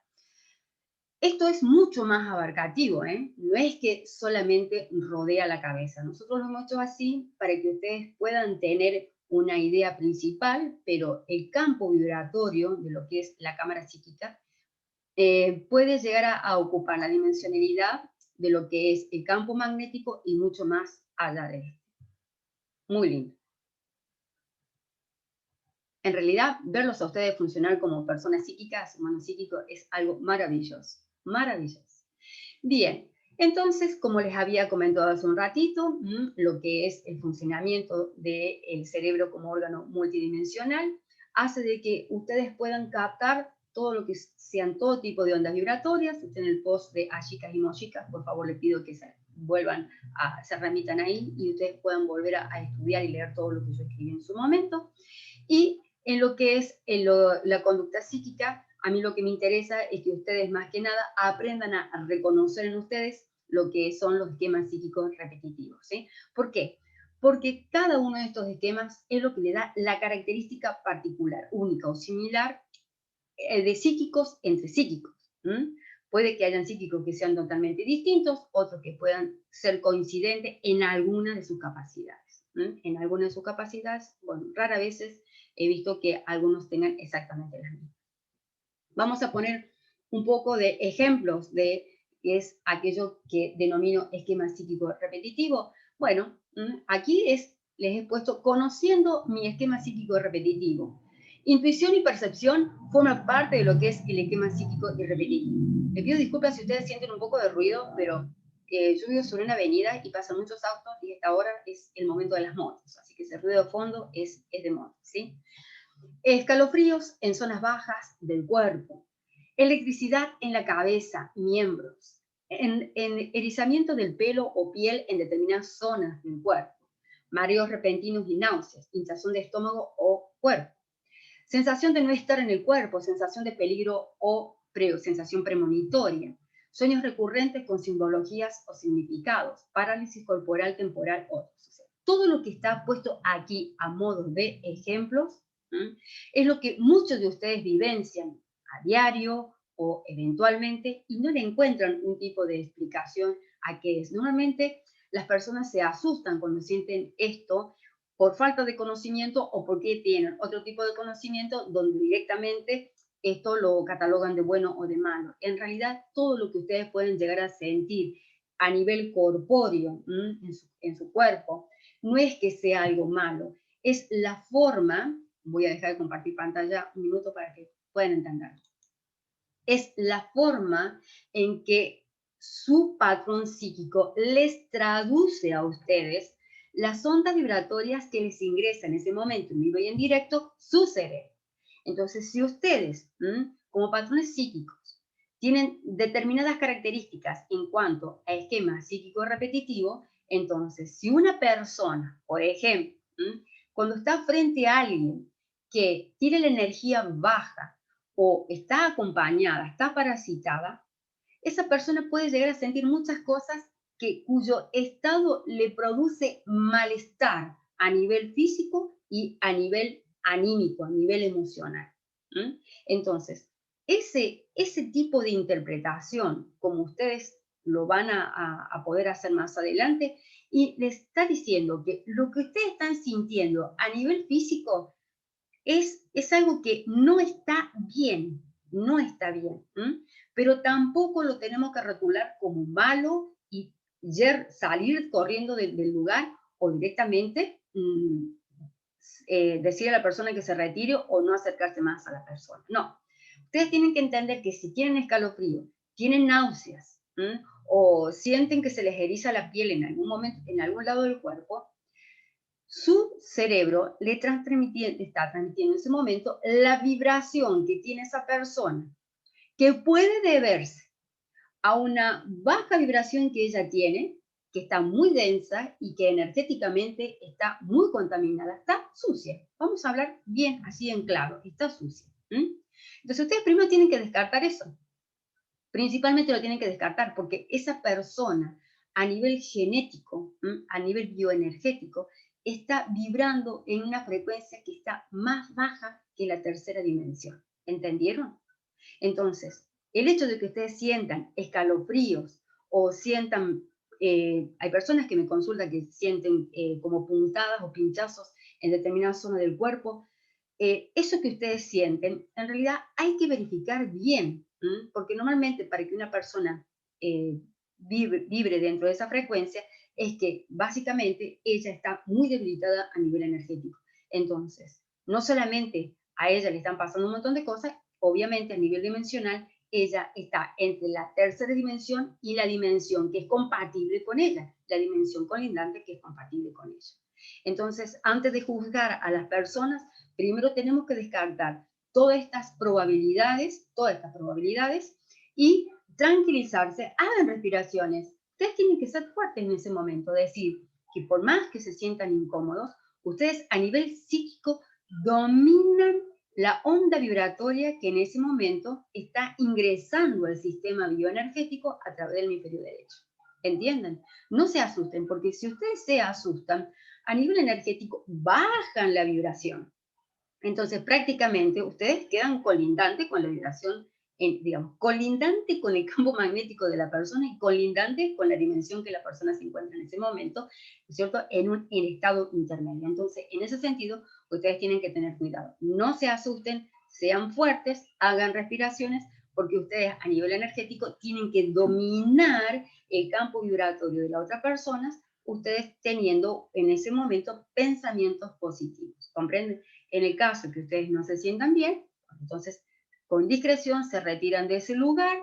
esto es mucho más abarcativo, no es que solamente rodea la cabeza. Nosotros lo hemos hecho así para que ustedes puedan tener una idea principal, pero el campo vibratorio de lo que es la cámara psíquica puede llegar a ocupar la dimensionalidad de lo que es el campo magnético y mucho más allá de esto. Muy lindo. En realidad, verlos a ustedes funcionar como personas psíquicas, humanos psíquicos, es algo maravilloso, maravilloso. Bien, entonces, como les había comentado hace un ratito, lo que es el funcionamiento del cerebro como órgano multidimensional hace de que ustedes puedan captar todo lo que sean todo tipo de ondas vibratorias. En el post de Ashika y Moshika, por favor les pido que se remitan ahí y ustedes puedan volver a estudiar y leer todo lo que yo escribí en su momento. Y en lo que es la conducta psíquica, A mí lo que me interesa es que ustedes más que nada aprendan a reconocer en ustedes lo que son los esquemas psíquicos repetitivos, ¿sí? ¿Por qué? Porque cada uno de estos esquemas es lo que le da la característica particular, única o similar de psíquicos entre psíquicos. Puede que hayan psíquicos que sean totalmente distintos, otros que puedan ser coincidentes en alguna de sus capacidades. En alguna de sus capacidades, bueno, rara veces he visto que algunos tengan exactamente las mismas. Vamos a poner un poco de ejemplos de qué es aquello que denomino esquema psíquico repetitivo. Bueno, aquí les he puesto conociendo mi esquema psíquico repetitivo. Intuición y percepción forman parte de lo que es el esquema psíquico y repetitivo. Les pido disculpas si ustedes sienten un poco de ruido, pero yo vivo sobre una avenida y pasan muchos autos y esta hora es el momento de las motos, así que ese ruido de fondo es de motos, ¿sí? Escalofríos en zonas bajas del cuerpo, electricidad en la cabeza, miembros, en erizamiento del pelo o piel en determinadas zonas del cuerpo, mareos repentinos y náuseas, hinchazón de estómago o cuerpo, sensación de no estar en el cuerpo, sensación de peligro o sensación premonitoria, sueños recurrentes con simbologías o significados, parálisis corporal temporal, otros. O sea, todo lo que está puesto aquí a modo de ejemplos es lo que muchos de ustedes vivencian a diario o eventualmente y no le encuentran un tipo de explicación a qué es. Normalmente las personas se asustan cuando sienten esto por falta de conocimiento o porque tienen otro tipo de conocimiento donde directamente esto lo catalogan de bueno o de malo. En realidad, todo lo que ustedes pueden llegar a sentir a nivel corpóreo en su cuerpo, no es que sea algo malo, es la forma, voy a dejar de compartir pantalla un minuto para que puedan entender, es la forma en que su patrón psíquico les traduce a ustedes las ondas vibratorias que les ingresan en ese momento, en vivo y en directo, su cerebro. Entonces, si ustedes, como patrones psíquicos, tienen determinadas características en cuanto a esquema psíquico repetitivo, entonces, si una persona, por ejemplo, cuando está frente a alguien que tiene la energía baja o está acompañada, está parasitada, esa persona puede llegar a sentir muchas cosas cuyo estado le produce malestar a nivel físico y a nivel anímico, a nivel emocional. Entonces, ese tipo de interpretación, como ustedes lo van a poder hacer más adelante, y les está diciendo que lo que ustedes están sintiendo a nivel físico es algo que no está bien, no está bien, pero tampoco lo tenemos que rotular como malo y salir corriendo del lugar o directamente decirle a la persona que se retire o no acercarse más a la persona. No, ustedes tienen que entender que si tienen escalofrío, tienen náuseas o sienten que se les eriza la piel en algún momento, en algún lado del cuerpo, su cerebro le está transmitiendo en ese momento la vibración que tiene esa persona, que puede deberse a una baja vibración que ella tiene, que está muy densa y que energéticamente está muy contaminada, está sucia. Vamos a hablar bien así en claro, está sucia. Entonces ustedes primero tienen que descartar eso. Principalmente lo tienen que descartar porque esa persona a nivel genético, a nivel bioenergético, está vibrando en una frecuencia que está más baja que la tercera dimensión. ¿Entendieron? Entonces, el hecho de que ustedes sientan escalofríos o sientan, hay personas que me consultan que sienten como puntadas o pinchazos en determinadas zonas del cuerpo, eso que ustedes sienten, en realidad hay que verificar bien, porque normalmente para que una persona vibre dentro de esa frecuencia, es que básicamente ella está muy debilitada a nivel energético. Entonces, no solamente a ella le están pasando un montón de cosas, obviamente a nivel dimensional, ella está entre la tercera dimensión y la dimensión que es compatible con ella, la dimensión colindante que es compatible con ella. Entonces, antes de juzgar a las personas, primero tenemos que descartar todas estas probabilidades y tranquilizarse, hagan respiraciones. Ustedes tienen que ser fuertes en ese momento, decir que por más que se sientan incómodos, ustedes a nivel psíquico dominan la onda vibratoria que en ese momento está ingresando al sistema bioenergético a través del hemisferio derecho. ¿Entienden? No se asusten, porque si ustedes se asustan, a nivel energético bajan la vibración. Entonces, prácticamente, ustedes quedan colindantes con la vibración, digamos, colindante con el campo magnético de la persona y colindante con la dimensión que la persona se encuentra en ese momento, ¿no es cierto?, en estado intermedio. Entonces, en ese sentido, ustedes tienen que tener cuidado. No se asusten, sean fuertes, hagan respiraciones, porque ustedes a nivel energético tienen que dominar el campo vibratorio de la otra persona, ustedes teniendo en ese momento pensamientos positivos. ¿Comprenden? En el caso que ustedes no se sientan bien, entonces con discreción se retiran de ese lugar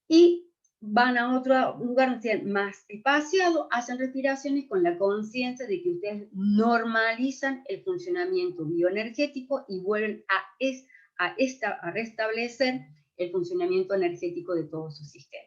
y van a otro lugar más espaciado, hacen respiraciones con la conciencia de que ustedes normalizan el funcionamiento bioenergético y vuelven a restablecer el funcionamiento energético de todo su sistema.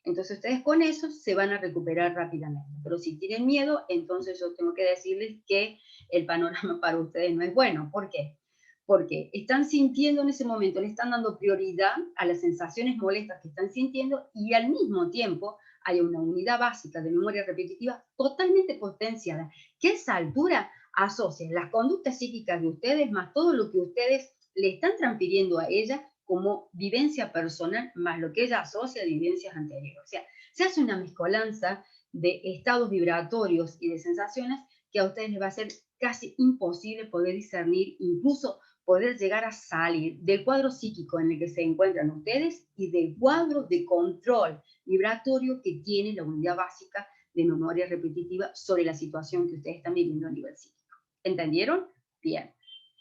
Entonces ustedes con eso se van a recuperar rápidamente. Pero si tienen miedo, entonces yo tengo que decirles que el panorama para ustedes no es bueno. ¿Por qué? Porque están sintiendo en ese momento, le están dando prioridad a las sensaciones molestas que están sintiendo y al mismo tiempo hay una unidad básica de memoria repetitiva totalmente potenciada, que a esa altura asocia las conductas psíquicas de ustedes más todo lo que ustedes le están transfiriendo a ella como vivencia personal, más lo que ella asocia a vivencias anteriores. O sea, se hace una mezcolanza de estados vibratorios y de sensaciones que a ustedes les va a ser casi imposible poder discernir, incluso poder llegar a salir del cuadro psíquico en el que se encuentran ustedes y del cuadro de control vibratorio que tiene la unidad básica de memoria repetitiva sobre la situación que ustedes están viviendo a nivel psíquico. ¿Entendieron? Bien.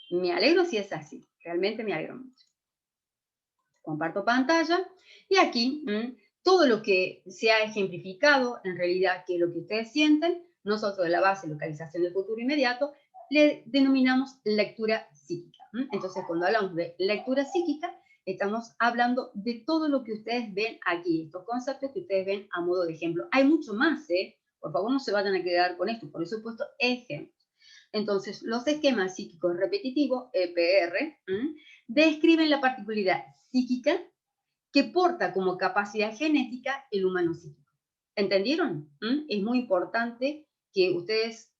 Me alegro si es así. Realmente me alegro mucho. Comparto pantalla y aquí todo lo que se ha ejemplificado, en realidad, que es lo que ustedes sienten, nosotros de la base localización del futuro inmediato, le denominamos lectura psíquica. Entonces, cuando hablamos de lectura psíquica, estamos hablando de todo lo que ustedes ven aquí, estos conceptos que ustedes ven a modo de ejemplo. Hay mucho más, por favor no se vayan a quedar con esto, por eso he puesto ejemplos. Entonces, los esquemas psíquicos repetitivos, EPR, describen la particularidad psíquica que porta como capacidad genética el humano psíquico. ¿Entendieron? Es muy importante que ustedes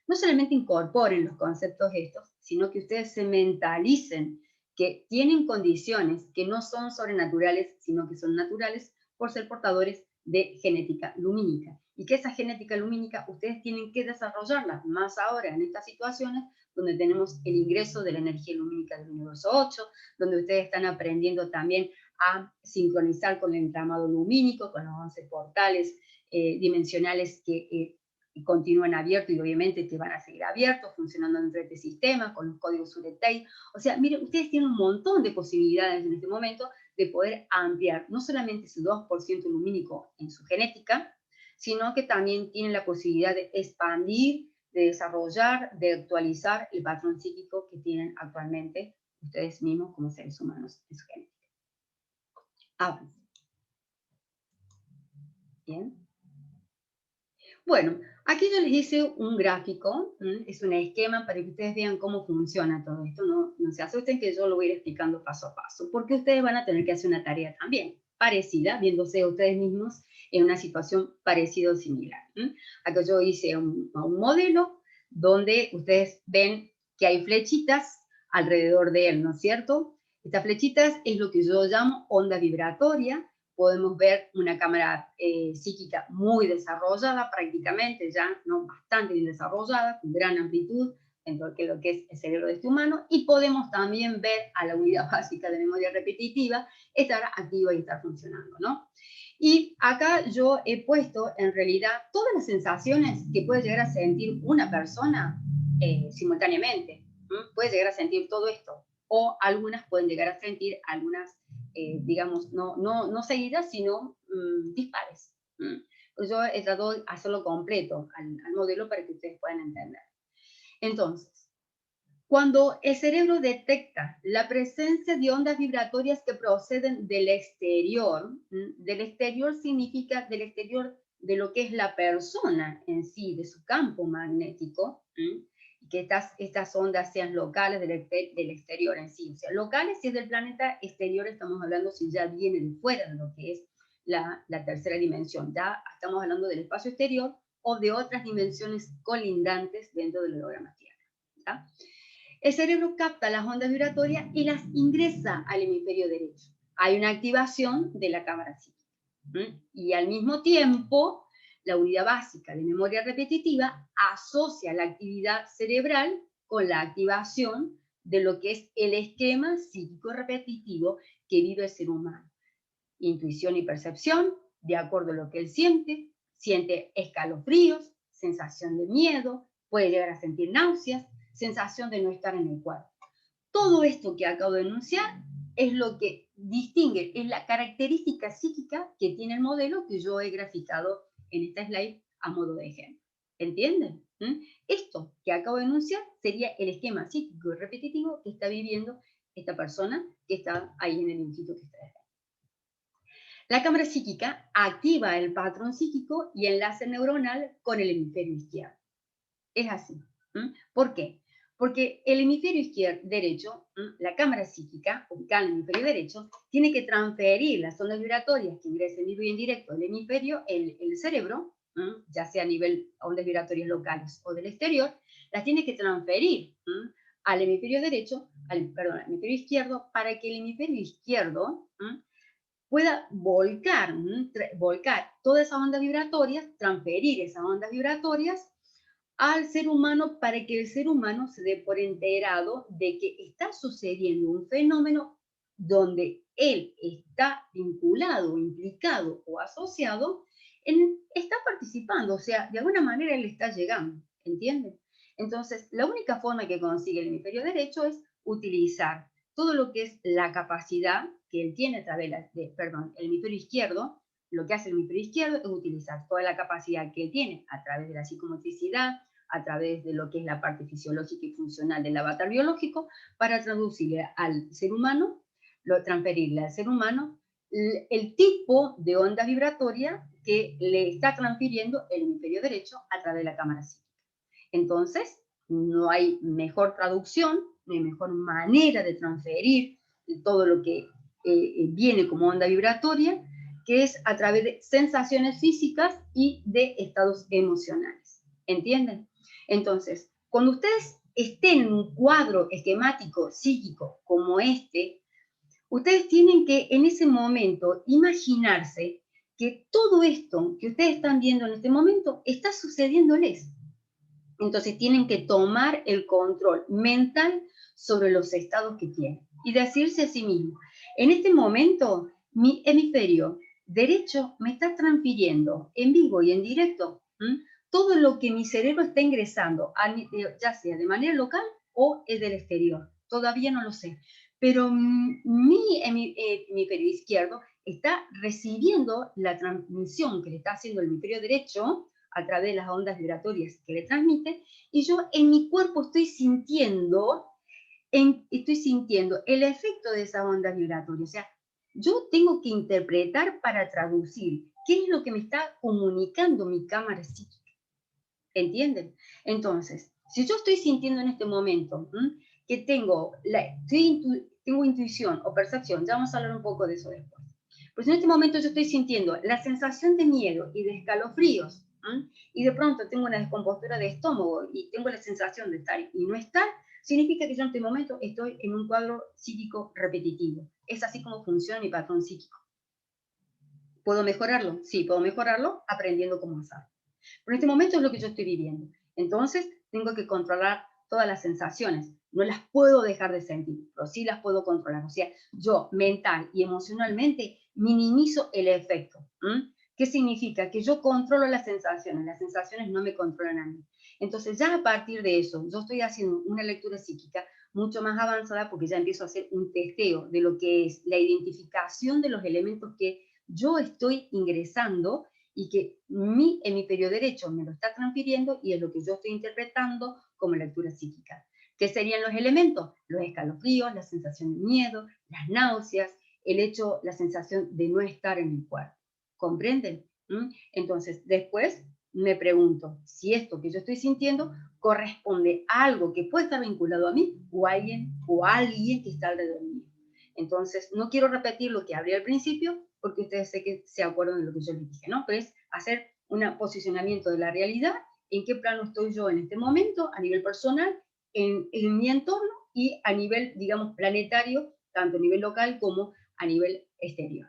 no solamente incorporen los conceptos estos, sino que ustedes se mentalicen que tienen condiciones que no son sobrenaturales, sino que son naturales por ser portadores de genética lumínica. Y que esa genética lumínica ustedes tienen que desarrollarla, más ahora en estas situaciones donde tenemos el ingreso de la energía lumínica del universo 8, donde ustedes están aprendiendo también a sincronizar con el entramado lumínico, con los 11 portales dimensionales que continúan abiertos y obviamente que van a seguir abiertos, funcionando dentro de este sistema, con los códigos Suretei. O sea, miren, ustedes tienen un montón de posibilidades en este momento de poder ampliar no solamente ese 2% lumínico en su genética, sino que también tienen la posibilidad de expandir, de desarrollar, de actualizar el patrón psíquico que tienen actualmente ustedes mismos como seres humanos en su genética. Avance. Bien. Bueno, aquí yo les hice un gráfico, es un esquema para que ustedes vean cómo funciona todo esto. No se asusten que yo lo voy a ir explicando paso a paso, porque ustedes van a tener que hacer una tarea también parecida, viéndose ustedes mismos en una situación parecida o similar. Acá yo hice un modelo donde ustedes ven que hay flechitas alrededor de él, ¿no es cierto? Estas flechitas es lo que yo llamo onda vibratoria. Podemos ver una cámara psíquica muy desarrollada prácticamente, ya ¿no? Bastante bien desarrollada, con gran amplitud dentro de lo que es el cerebro de este humano, y podemos también ver a la unidad básica de memoria repetitiva estar activa y estar funcionando, ¿no? Y acá yo he puesto en realidad todas las sensaciones que puede llegar a sentir una persona simultáneamente. Puede llegar a sentir todo esto, o algunas pueden llegar a sentir algunas digamos, no seguidas, sino dispares. Pues yo he tratado de hacerlo completo al modelo para que ustedes puedan entender. Entonces, cuando el cerebro detecta la presencia de ondas vibratorias que proceden del exterior significa del exterior de lo que es la persona en sí, de su campo magnético, que estas ondas sean locales del exterior en sí. O sea, locales si es del planeta, exterior estamos hablando si ya viene de fuera de lo que es la tercera dimensión. Ya estamos hablando del espacio exterior o de otras dimensiones colindantes dentro del holograma Tierra. ¿Ya? El cerebro capta las ondas vibratorias y las ingresa al hemisferio derecho. Hay una activación de la cámara psíquica. Y al mismo tiempo, la unidad básica de memoria repetitiva asocia la actividad cerebral con la activación de lo que es el esquema psíquico repetitivo que vive el ser humano. Intuición y percepción, de acuerdo a lo que él siente escalofríos, sensación de miedo, puede llegar a sentir náuseas, sensación de no estar en el cuerpo. Todo esto que acabo de enunciar es lo que distingue, es la característica psíquica que tiene el modelo que yo he graficado en esta slide a modo de ejemplo. ¿Entienden? Esto que acabo de enunciar sería el esquema psíquico y repetitivo que está viviendo esta persona que está ahí en el dibujito que está ahí. La cámara psíquica activa el patrón psíquico y enlace neuronal con el hemisferio izquierdo. Es así. ¿Por qué? Porque el hemisferio derecho, la cámara psíquica, ubicada en el hemisferio derecho, tiene que transferir las ondas vibratorias que ingresan vivo y indirecto del hemisferio, el cerebro, ya sea a nivel ondas vibratorias locales o del exterior, las tiene que transferir al hemisferio derecho, al hemisferio izquierdo, para que el hemisferio izquierdo pueda volcar todas esas ondas vibratorias, transferir esas ondas vibratorias al ser humano para que el ser humano se dé por enterado de que está sucediendo un fenómeno donde él está vinculado, implicado o asociado, está participando, o sea, de alguna manera él está llegando, ¿entienden? Entonces, la única forma que consigue el hemisferio derecho es utilizar todo lo que es la capacidad que él tiene a través el hemisferio izquierdo. Lo que hace el hemisferio izquierdo es utilizar toda la capacidad que él tiene a través de la psicomotricidad, a través de lo que es la parte fisiológica y funcional del avatar biológico, para traducirle al ser humano, transferirle al ser humano el tipo de onda vibratoria que le está transfiriendo el hemisferio derecho a través de la cámara psíquica. Entonces, no hay mejor traducción, no hay mejor manera de transferir todo lo que viene como onda vibratoria, que es a través de sensaciones físicas y de estados emocionales. ¿Entienden? Entonces, cuando ustedes estén en un cuadro esquemático psíquico como este, ustedes tienen que en ese momento imaginarse que todo esto que ustedes están viendo en este momento está sucediéndoles. Entonces tienen que tomar el control mental sobre los estados que tienen y decirse a sí mismo, en este momento mi hemisferio derecho me está transfiriendo en vivo y en directo todo lo que mi cerebro está ingresando, ya sea de manera local o del exterior. Todavía no lo sé. Pero mi hemisferio izquierdo está recibiendo la transmisión que le está haciendo el hemisferio derecho a través de las ondas vibratorias que le transmite, y yo en mi cuerpo estoy sintiendo el efecto de esas ondas vibratorias. O sea, yo tengo que interpretar para traducir qué es lo que me está comunicando mi cámara psíquica. ¿Entienden? Entonces, si yo estoy sintiendo en este momento que tengo intuición o percepción, ya vamos a hablar un poco de eso después. Pues en este momento yo estoy sintiendo la sensación de miedo y de escalofríos, y de pronto tengo una descompostura de estómago y tengo la sensación de estar y no estar, significa que yo en este momento estoy en un cuadro psíquico repetitivo. Es así como funciona mi patrón psíquico. ¿Puedo mejorarlo? Sí, puedo mejorarlo aprendiendo cómo hacerlo. Pero en este momento es lo que yo estoy viviendo. Entonces, tengo que controlar todas las sensaciones. No las puedo dejar de sentir, pero sí las puedo controlar. O sea, yo mental y emocionalmente minimizo el efecto. ¿Qué significa? Que yo controlo las sensaciones no me controlan a mí. Entonces, ya a partir de eso, yo estoy haciendo una lectura psíquica mucho más avanzada porque ya empiezo a hacer un testeo de lo que es la identificación de los elementos que yo estoy ingresando y que mi hemisferio derecho me lo está transfiriendo y es lo que yo estoy interpretando como lectura psíquica. ¿Qué serían los elementos? Los escalofríos, la sensación de miedo, las náuseas, la sensación de no estar en el cuerpo. ¿Comprenden? Entonces, después me pregunto si esto que yo estoy sintiendo corresponde a algo que puede estar vinculado a mí o a alguien que está alrededor mío. Entonces, no quiero repetir lo que hablé al principio, porque ustedes sé que se acuerdan de lo que yo les dije, ¿no? Pero es hacer un posicionamiento de la realidad, en qué plano estoy yo en este momento, a nivel personal, en mi entorno y a nivel, digamos, planetario, tanto a nivel local como a nivel exterior.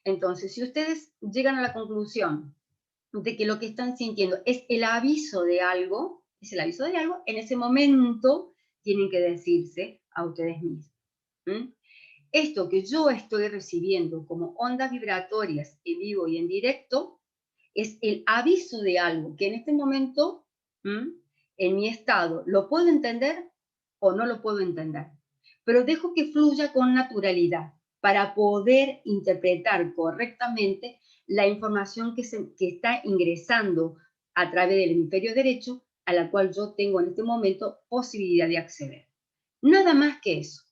Entonces, si ustedes llegan a la conclusión de que lo que están sintiendo es el aviso de algo, en ese momento tienen que decirse a ustedes mismos. Esto que yo estoy recibiendo como ondas vibratorias en vivo y en directo es el aviso de algo que en este momento, en mi estado, lo puedo entender o no lo puedo entender, pero dejo que fluya con naturalidad para poder interpretar correctamente la información que está ingresando a través del hemisferio derecho, a la cual yo tengo en este momento posibilidad de acceder. Nada más que eso.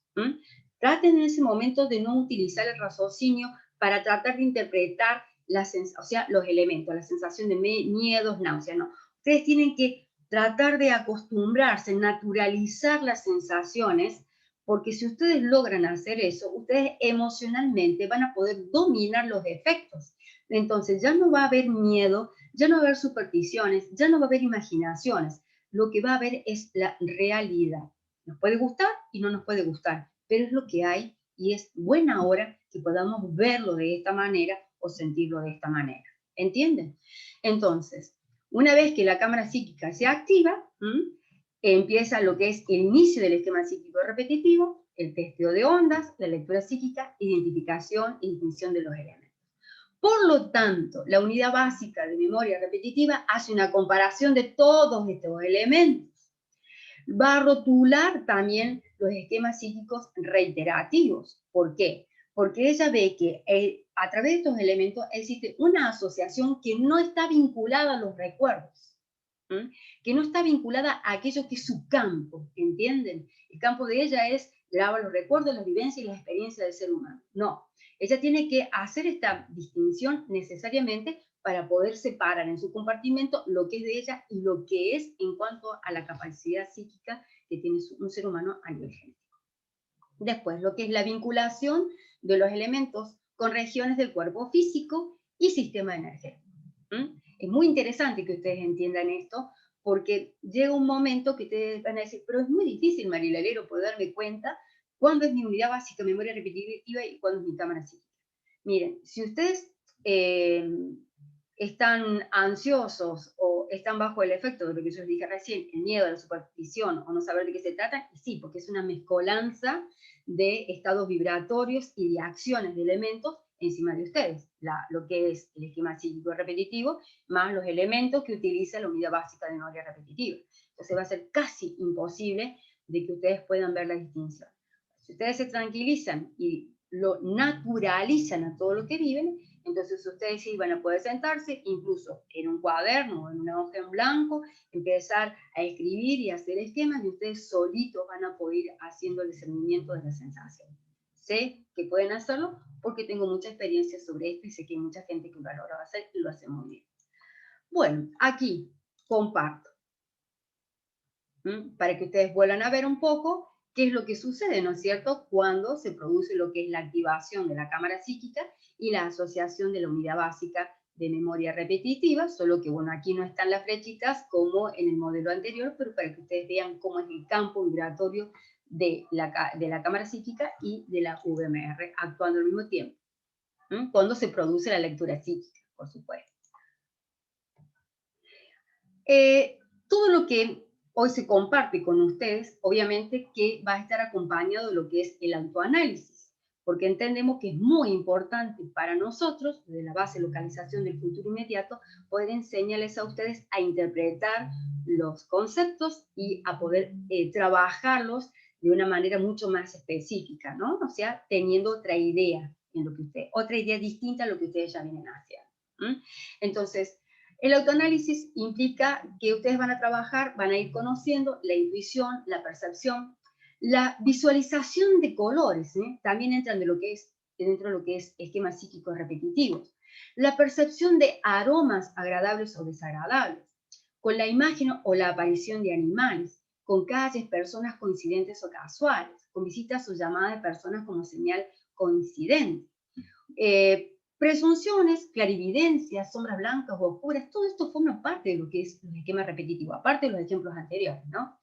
Traten en ese momento de no utilizar el raciocinio para tratar de interpretar los elementos, la sensación de miedos, náuseas, no. Ustedes tienen que tratar de acostumbrarse, naturalizar las sensaciones, porque si ustedes logran hacer eso, ustedes emocionalmente van a poder dominar los efectos. Entonces ya no va a haber miedo, ya no va a haber supersticiones, ya no va a haber imaginaciones. Lo que va a haber es la realidad. Nos puede gustar y no nos puede gustar, pero es lo que hay y es buena hora que podamos verlo de esta manera o sentirlo de esta manera. ¿Entienden? Entonces, una vez que la cámara psíquica se activa, empieza lo que es el inicio del esquema psíquico repetitivo, el testeo de ondas, la lectura psíquica, identificación e distinción de los elementos. Por lo tanto, la unidad básica de memoria repetitiva hace una comparación de todos estos elementos. Va a rotular también los esquemas psíquicos reiterativos. ¿Por qué? Porque ella ve que a través de estos elementos existe una asociación que no está vinculada a los recuerdos, que no está vinculada a aquello que es su campo, ¿entienden? El campo de ella es grabar los recuerdos, las vivencias y las experiencias del ser humano. No, ella tiene que hacer esta distinción necesariamente para poder separar en su compartimento lo que es de ella y lo que es en cuanto a la capacidad psíquica que tiene un ser humano a nivel genético. Después, lo que es la vinculación de los elementos con regiones del cuerpo físico y sistema energético. Es muy interesante que ustedes entiendan esto, porque llega un momento que ustedes van a decir, pero es muy difícil, Marilalero, poder darme cuenta cuándo es mi unidad básica, memoria repetitiva, y cuándo es mi cámara psíquica. Miren, si ustedes están ansiosos o están bajo el efecto de lo que yo les dije recién, el miedo, la superstición o no saber de qué se trata, sí, porque es una mezcolanza de estados vibratorios y de acciones de elementos encima de ustedes, lo que es el esquema psíquico repetitivo, más los elementos que utiliza la unidad básica de memoria repetitiva. Entonces va a ser casi imposible de que ustedes puedan ver la distinción. Si ustedes se tranquilizan y lo naturalizan a todo lo que viven, entonces ustedes sí van a poder sentarse, incluso en un cuaderno o en una hoja en blanco, empezar a escribir y hacer esquemas, y ustedes solitos van a poder ir haciendo el discernimiento de la sensación. Sé que pueden hacerlo porque tengo mucha experiencia sobre esto y sé que hay mucha gente que lo ha logrado hacer y lo hace muy bien. Bueno, aquí comparto, para que ustedes vuelvan a ver un poco qué es lo que sucede, ¿no es cierto?, cuando se produce lo que es la activación de la cámara psíquica y la asociación de la unidad básica de memoria repetitiva, solo que, bueno, aquí no están las flechitas como en el modelo anterior, pero para que ustedes vean cómo es el campo vibratorio de la cámara psíquica y de la VMR actuando al mismo tiempo, cuando se produce la lectura psíquica, por supuesto. Todo lo que hoy se comparte con ustedes, obviamente que va a estar acompañado de lo que es el autoanálisis, porque entendemos que es muy importante para nosotros, desde la base de localización del futuro inmediato, poder enseñarles a ustedes a interpretar los conceptos y a poder trabajarlos de una manera mucho más específica, ¿no? O sea, teniendo otra idea distinta a lo que ustedes ya vienen haciendo. Entonces, el autoanálisis implica que ustedes van a trabajar, van a ir conociendo la intuición, la percepción, la visualización de colores, también entran dentro de lo que es esquemas psíquicos repetitivos, la percepción de aromas agradables o desagradables. con la imagen o la aparición de animales, con calles, personas coincidentes o casuales, con visitas o llamadas de personas como señal coincidente. Presunciones, clarividencias, sombras blancas o oscuras, todo esto forma parte de lo que es el esquema repetitivo, aparte de los ejemplos anteriores, ¿no?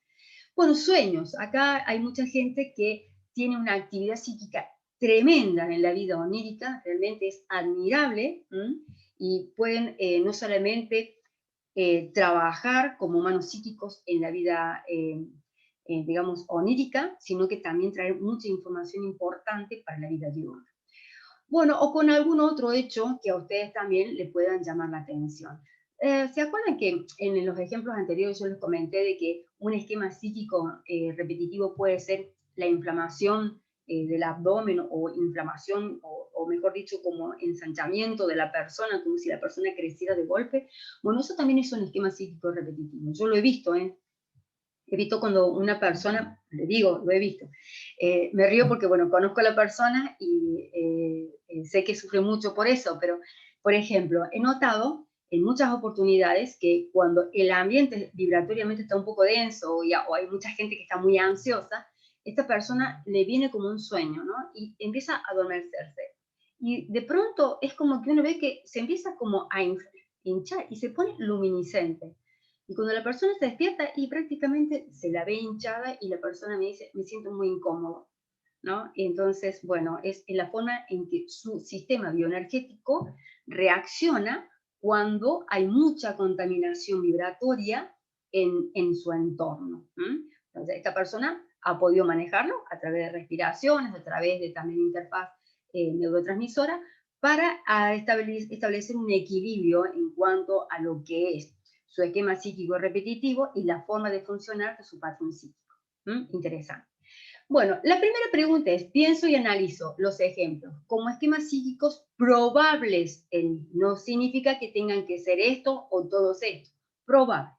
Bueno, sueños. Acá hay mucha gente que tiene una actividad psíquica tremenda en la vida onírica, realmente es admirable, y pueden no solamente trabajar como humanos psíquicos en la vida, digamos, onírica, sino que también traer mucha información importante para la vida diurna. Bueno, o con algún otro hecho que a ustedes también les puedan llamar la atención. ¿Se acuerdan que en los ejemplos anteriores yo les comenté de que un esquema psíquico repetitivo puede ser la inflamación del abdomen o inflamación, o mejor dicho, como ensanchamiento de la persona, como si la persona creciera de golpe? Bueno, eso también es un esquema psíquico repetitivo. Yo lo he visto, ¿eh? He visto cuando una persona, le digo, lo he visto, me río porque, bueno, conozco a la persona y sé que sufre mucho por eso, pero, por ejemplo, he notado en muchas oportunidades que cuando el ambiente vibratoriamente está un poco denso o hay mucha gente que está muy ansiosa, esta persona le viene como un sueño, ¿no? Y empieza a adormecerse. Y de pronto es como que uno ve que se empieza como a hinchar y se pone luminiscente. Y cuando la persona se despierta y prácticamente se la ve hinchada y la persona me dice, me siento muy incómodo, ¿no? Y entonces, bueno, es en la forma en que su sistema bioenergético reacciona cuando hay mucha contaminación vibratoria en su entorno. Entonces, esta persona ha podido manejarlo a través de respiraciones, a través de también interfaz neurotransmisora, para establecer un equilibrio en cuanto a lo que es su esquema psíquico repetitivo y la forma de funcionar de su patrón psíquico. Interesante. Bueno, la primera pregunta es, pienso y analizo los ejemplos como esquemas psíquicos probables. No significa que tengan que ser esto o todos estos, probables.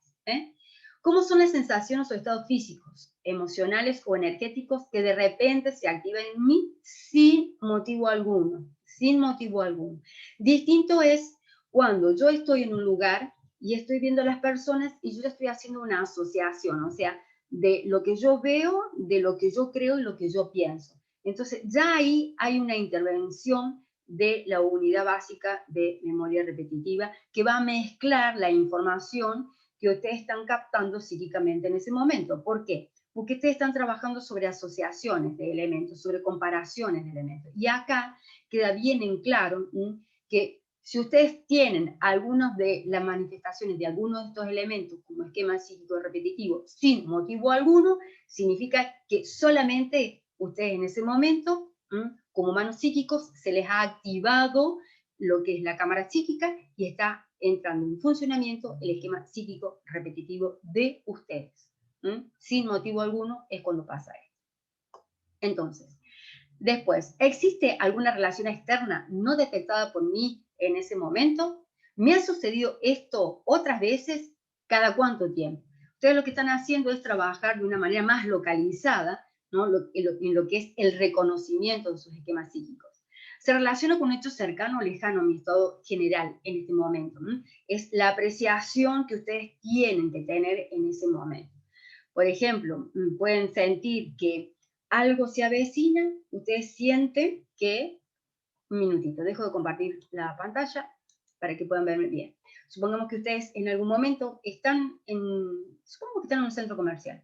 ¿Cómo son las sensaciones o estados físicos, emocionales o energéticos que de repente se activan en mí sin motivo alguno? Sin motivo alguno. Distinto es cuando yo estoy en un lugar y estoy viendo a las personas y yo ya estoy haciendo una asociación, o sea, de lo que yo veo, de lo que yo creo y lo que yo pienso. Entonces, ya ahí hay una intervención de la unidad básica de memoria repetitiva que va a mezclar la información que ustedes están captando psíquicamente en ese momento. ¿Por qué? Porque ustedes están trabajando sobre asociaciones de elementos, sobre comparaciones de elementos. Y acá queda bien en claro que si ustedes tienen algunas de las manifestaciones de algunos de estos elementos como esquema psíquico repetitivo sin motivo alguno, significa que solamente ustedes en ese momento, como humanos psíquicos, se les ha activado lo que es la cámara psíquica y está entrando en funcionamiento el esquema psíquico repetitivo de ustedes. Sin motivo alguno es cuando pasa esto. Entonces, después, ¿existe alguna relación externa no detectada por mí en ese momento? ¿Me ha sucedido esto otras veces? ¿Cada cuánto tiempo? Ustedes lo que están haciendo es trabajar de una manera más localizada, ¿no? En lo que es el reconocimiento de sus esquemas psíquicos. Se relaciona con un hecho cercano o lejano a mi estado general en este momento. Es la apreciación que ustedes tienen que tener en ese momento. Por ejemplo, pueden sentir que algo se avecina, ustedes sienten que, un minutito, dejo de compartir la pantalla para que puedan verme bien. Supongamos que ustedes en algún momento supongamos que están en un centro comercial,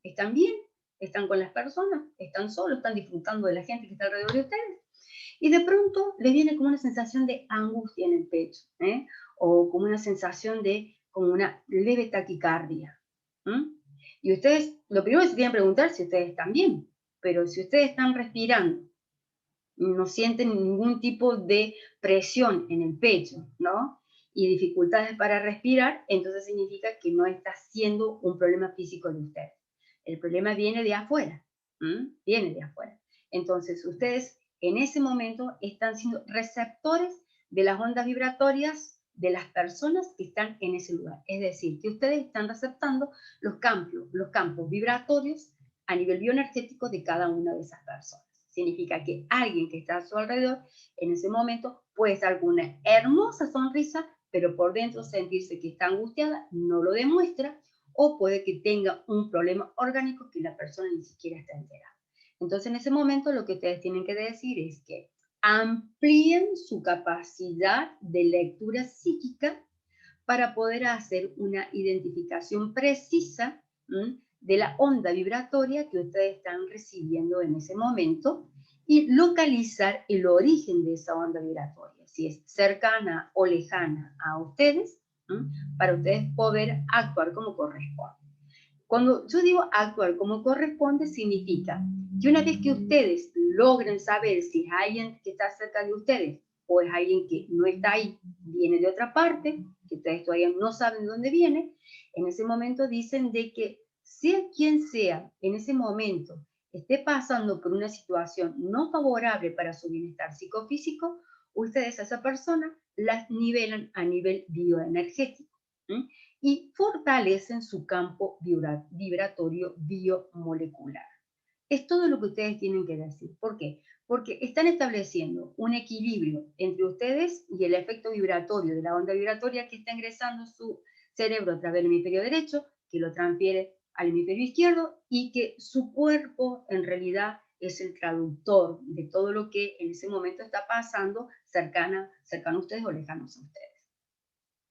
están bien, están con las personas, están solos, están disfrutando de la gente que está alrededor de ustedes, y de pronto les viene como una sensación de angustia en el pecho, o como una sensación de como una leve taquicardia. Y ustedes, lo primero que se tienen que preguntar si ustedes están bien, pero si ustedes están respirando, no sienten ningún tipo de presión en el pecho, ¿no? Y dificultades para respirar, entonces significa que no está siendo un problema físico de ustedes. El problema viene de afuera, viene de afuera. Entonces, ustedes en ese momento están siendo receptores de las ondas vibratorias de las personas que están en ese lugar. Es decir, que ustedes están receptando los campos vibratorios a nivel bioenergético de cada una de esas personas. Significa que alguien que está a su alrededor en ese momento puede estar con una hermosa sonrisa, pero por dentro sentirse que está angustiada, no lo demuestra, o puede que tenga un problema orgánico que la persona ni siquiera está enterada. Entonces, en ese momento, lo que ustedes tienen que decir es que amplíen su capacidad de lectura psíquica para poder hacer una identificación precisa de la onda vibratoria que ustedes están recibiendo en ese momento y localizar el origen de esa onda vibratoria, si es cercana o lejana a ustedes, para ustedes poder actuar como corresponde. Cuando yo digo actuar como corresponde, significa que una vez que ustedes logren saber si es alguien que está cerca de ustedes o es alguien que no está ahí, viene de otra parte, que ustedes todavía no saben de dónde viene, en ese momento dicen de que sea quien sea en ese momento esté pasando por una situación no favorable para su bienestar psicofísico, ustedes a esa persona las nivelan a nivel bioenergético. Y fortalecen su campo vibratorio biomolecular. Es todo lo que ustedes tienen que decir. ¿Por qué? Porque están estableciendo un equilibrio entre ustedes y el efecto vibratorio de la onda vibratoria que está ingresando su cerebro a través del hemisferio derecho, que lo transfiere al hemisferio izquierdo y que su cuerpo en realidad es el traductor de todo lo que en ese momento está pasando cercano a ustedes o lejanos a ustedes.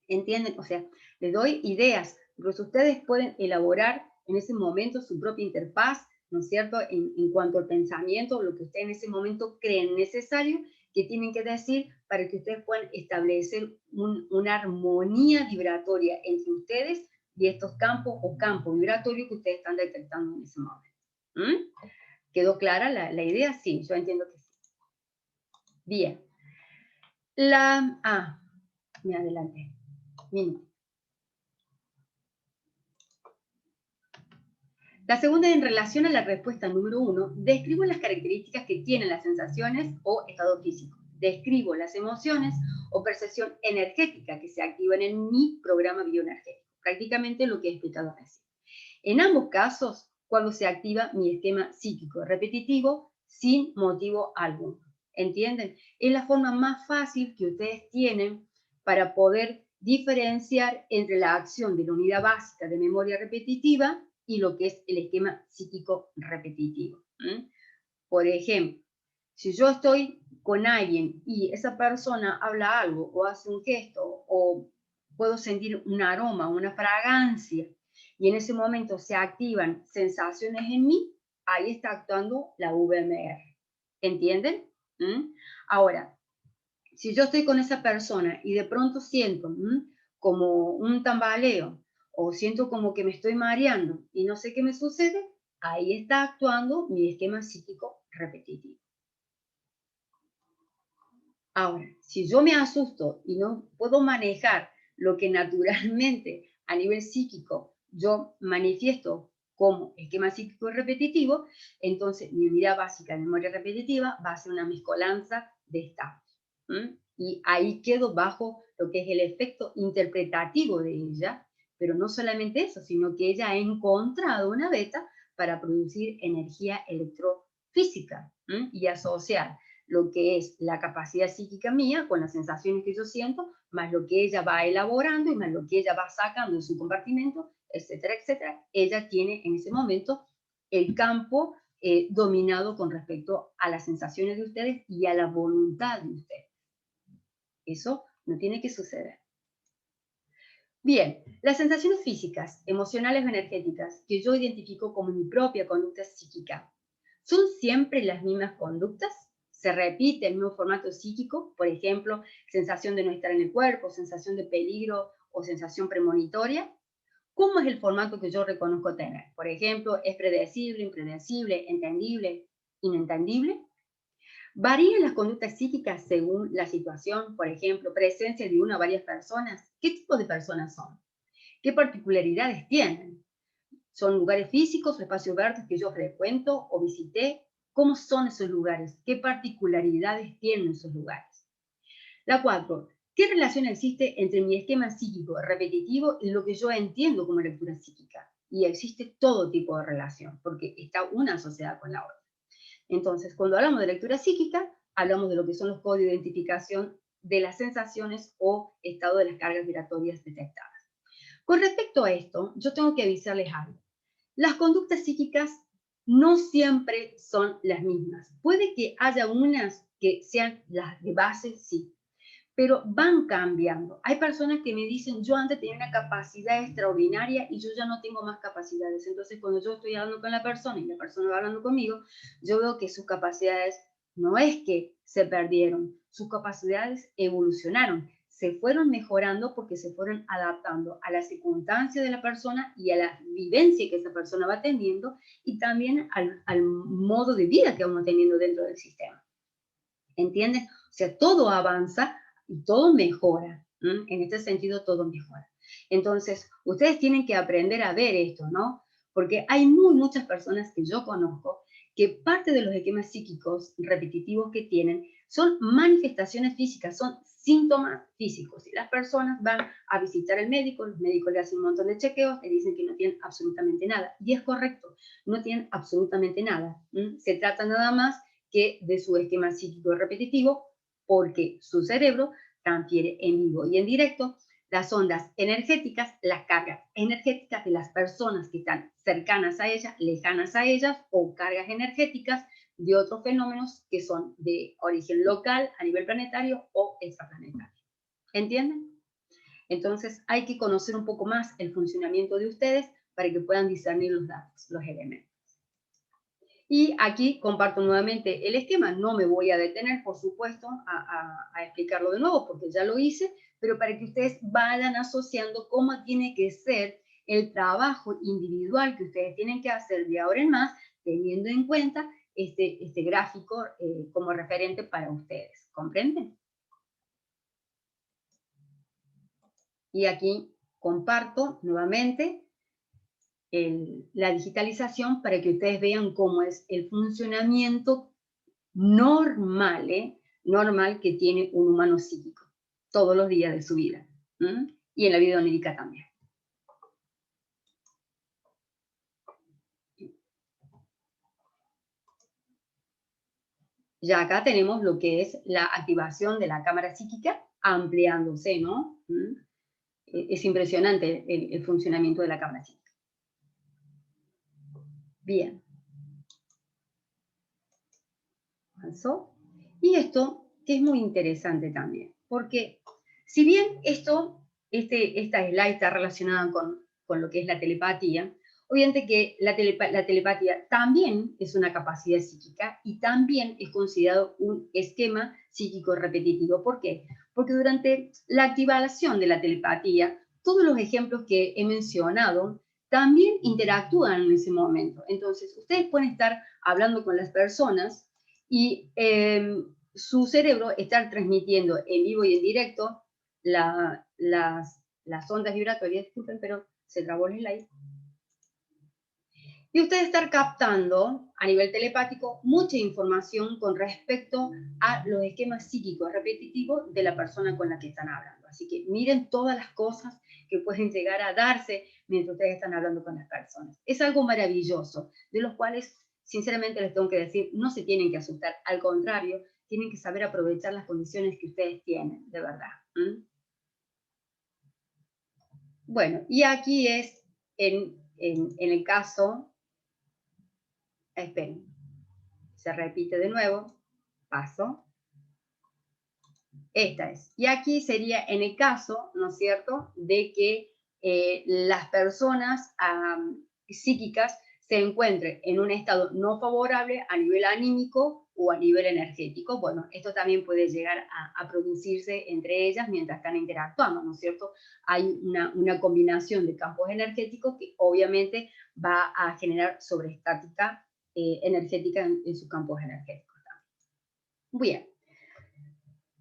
¿Entienden? O sea, les doy ideas, incluso ustedes pueden elaborar en ese momento su propia interfaz, ¿no es cierto?, en cuanto al pensamiento, lo que ustedes en ese momento creen necesario, que tienen que decir para que ustedes puedan establecer una armonía vibratoria entre ustedes y estos campos o campo vibratorio que ustedes están detectando en ese momento. ¿Quedó clara la idea? Sí, yo entiendo que sí. Bien. Me adelanté. Bien. La segunda, en relación a la respuesta número 1, describo las características que tienen las sensaciones o estado físico. Describo las emociones o percepción energética que se activan en mi programa bioenergético. Prácticamente lo que he explicado recién. En ambos casos, cuando se activa mi esquema psíquico repetitivo sin motivo alguno. ¿Entienden? Es la forma más fácil que ustedes tienen para poder diferenciar entre la acción de la unidad básica de memoria repetitiva y lo que es el esquema psíquico repetitivo. Por ejemplo, si yo estoy con alguien y esa persona habla algo o hace un gesto o puedo sentir un aroma, una fragancia, y en ese momento se activan sensaciones en mí, ahí está actuando la VMR. ¿Entienden? Ahora, si yo estoy con esa persona y de pronto siento como un tambaleo o siento como que me estoy mareando y no sé qué me sucede, ahí está actuando mi esquema psíquico repetitivo. Ahora, si yo me asusto y no puedo manejar lo que naturalmente a nivel psíquico yo manifiesto como esquema psíquico repetitivo, entonces mi unidad básica de memoria repetitiva va a ser una mezcolanza de estados. Y ahí quedo bajo lo que es el efecto interpretativo de ella, pero no solamente eso, sino que ella ha encontrado una beta para producir energía electrofísica y asociar lo que es la capacidad psíquica mía con las sensaciones que yo siento, más lo que ella va elaborando y más lo que ella va sacando en su compartimento, etcétera, etcétera. Ella tiene en ese momento el campo dominado con respecto a las sensaciones de ustedes y a la voluntad de ustedes. Eso no tiene que suceder. Bien, las sensaciones físicas, emocionales o energéticas que yo identifico como mi propia conducta psíquica, ¿son siempre las mismas conductas? ¿Se repite el mismo formato psíquico? Por ejemplo, sensación de no estar en el cuerpo, sensación de peligro o sensación premonitoria. ¿Cómo es el formato que yo reconozco tener? Por ejemplo, ¿es predecible, impredecible, entendible, inentendible? ¿Varían las conductas psíquicas según la situación? Por ejemplo, presencia de una o varias personas. ¿Qué tipo de personas son? ¿Qué particularidades tienen? ¿Son lugares físicos o espacios verdes que yo frecuento o visité? ¿Cómo son esos lugares? ¿Qué particularidades tienen esos lugares? La 4. ¿Qué relación existe entre mi esquema psíquico repetitivo y lo que yo entiendo como lectura psíquica? Y existe todo tipo de relación, porque está una asociada con la otra. Entonces, cuando hablamos de lectura psíquica, hablamos de lo que son los códigos de identificación de las sensaciones o estado de las cargas vibratorias detectadas. Con respecto a esto, yo tengo que avisarles algo. Las conductas psíquicas no siempre son las mismas. Puede que haya unas que sean las de base, sí, pero van cambiando. Hay personas que me dicen, yo antes tenía una capacidad extraordinaria y yo ya no tengo más capacidades. Entonces, cuando yo estoy hablando con la persona y la persona va hablando conmigo, yo veo que sus capacidades no es que se perdieron, sus capacidades evolucionaron, se fueron mejorando porque se fueron adaptando a la circunstancia de la persona y a la vivencia que esa persona va teniendo y también al modo de vida que vamos teniendo dentro del sistema. ¿Entienden? O sea, todo avanza y todo mejora. En este sentido, todo mejora. Entonces, ustedes tienen que aprender a ver esto, ¿no? Porque hay muchas personas que yo conozco que parte de los esquemas psíquicos repetitivos que tienen son manifestaciones físicas, son síntomas físicos. Y las personas van a visitar al médico, los médicos le hacen un montón de chequeos, le dicen que no tienen absolutamente nada. Y es correcto, no tienen absolutamente nada. Se trata nada más que de su esquema psíquico repetitivo, porque su cerebro transfiere en vivo y en directo las ondas energéticas, las cargas energéticas de las personas que están cercanas a ellas, lejanas a ellas, o cargas energéticas de otros fenómenos que son de origen local a nivel planetario o extraplanetario. ¿Entienden? Entonces hay que conocer un poco más el funcionamiento de ustedes para que puedan discernir los datos, los elementos. Y aquí comparto nuevamente el esquema, no me voy a detener, por supuesto, a explicarlo de nuevo, porque ya lo hice, pero para que ustedes vayan asociando cómo tiene que ser el trabajo individual que ustedes tienen que hacer de ahora en más, teniendo en cuenta este gráfico como referente para ustedes. ¿Comprenden? Y aquí comparto nuevamente la digitalización para que ustedes vean cómo es el funcionamiento normal, normal que tiene un humano psíquico todos los días de su vida. Y en la vida onírica también. Ya acá tenemos lo que es la activación de la cámara psíquica ampliándose, ¿no? Es impresionante el funcionamiento de la cámara psíquica. Bien. ¿Avanzó? Y esto es muy interesante también, porque si bien esta slide está relacionada con lo que es la telepatía, obviamente que la telepatía también es una capacidad psíquica y también es considerado un esquema psíquico repetitivo. ¿Por qué? Porque durante la activación de la telepatía, todos los ejemplos que he mencionado también interactúan en ese momento. Entonces, ustedes pueden estar hablando con las personas y su cerebro está transmitiendo en vivo y en directo las ondas vibratorias, disculpen, pero se trabó el slide. Y ustedes están captando a nivel telepático mucha información con respecto a los esquemas psíquicos repetitivos de la persona con la que están hablando. Así que miren todas las cosas que pueden llegar a darse mientras ustedes están hablando con las personas. Es algo maravilloso, de los cuales, sinceramente les tengo que decir, no se tienen que asustar. Al contrario, tienen que saber aprovechar las condiciones que ustedes tienen, de verdad. Bueno, y aquí es en el caso... Esperen, se repite de nuevo, paso. Esta es. Y aquí sería en el caso, ¿no es cierto?, de que las personas psíquicas se encuentren en un estado no favorable a nivel anímico o a nivel energético. Bueno, esto también puede llegar a producirse entre ellas mientras están interactuando, ¿no es cierto? Hay una combinación de campos energéticos que obviamente va a generar sobreestática energética en sus campos energéticos también. Bien.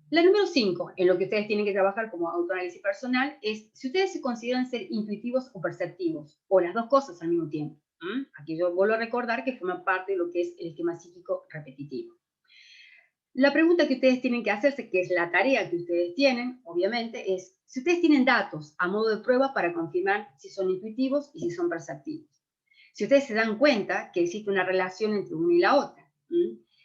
La número 5, en lo que ustedes tienen que trabajar como autoanálisis personal, es si ustedes se consideran ser intuitivos o perceptivos, o las dos cosas al mismo tiempo. Aquí yo vuelvo a recordar que forma parte de lo que es el esquema psíquico repetitivo. La pregunta que ustedes tienen que hacerse, que es la tarea que ustedes tienen, obviamente, es si ustedes tienen datos a modo de prueba para confirmar si son intuitivos y si son perceptivos. Si ustedes se dan cuenta que existe una relación entre una y la otra.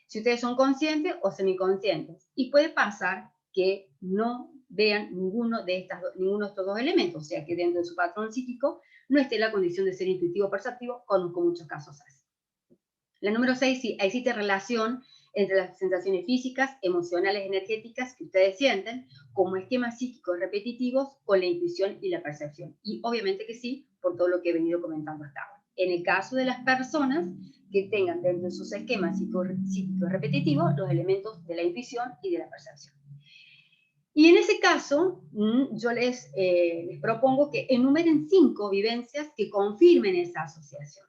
Si ustedes son conscientes o semiconscientes. Y puede pasar que no vean ninguno de estos dos elementos, o sea, que dentro de su patrón psíquico no esté la condición de ser intuitivo o perceptivo, conozco muchos casos así. La número 6, sí, existe relación entre las sensaciones físicas, emocionales, energéticas que ustedes sienten, como esquemas psíquicos repetitivos con la intuición y la percepción. Y obviamente que sí, por todo lo que he venido comentando hasta ahora. En el caso de las personas que tengan dentro de sus esquemas psíquicos repetitivos los elementos de la intuición y de la percepción. Y en ese caso, yo les propongo que enumeren 5 vivencias que confirmen esa asociación.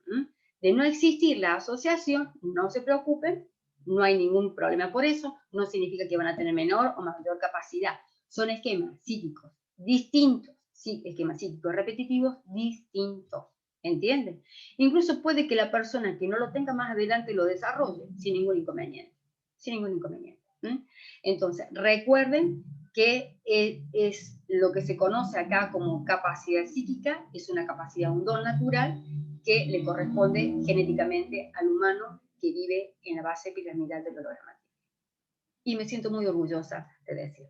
De no existir la asociación, no se preocupen, no hay ningún problema por eso, no significa que van a tener menor o mayor capacidad. Son esquemas psíquicos distintos, sí, esquemas psíquicos repetitivos distintos. ¿Entienden? Incluso puede que la persona que no lo tenga más adelante lo desarrolle sin ningún inconveniente. Sin ningún inconveniente. Entonces, recuerden que es lo que se conoce acá como capacidad psíquica, es una capacidad, un don natural que le corresponde genéticamente al humano que vive en la base piramidal del holograma. Y me siento muy orgullosa de decir,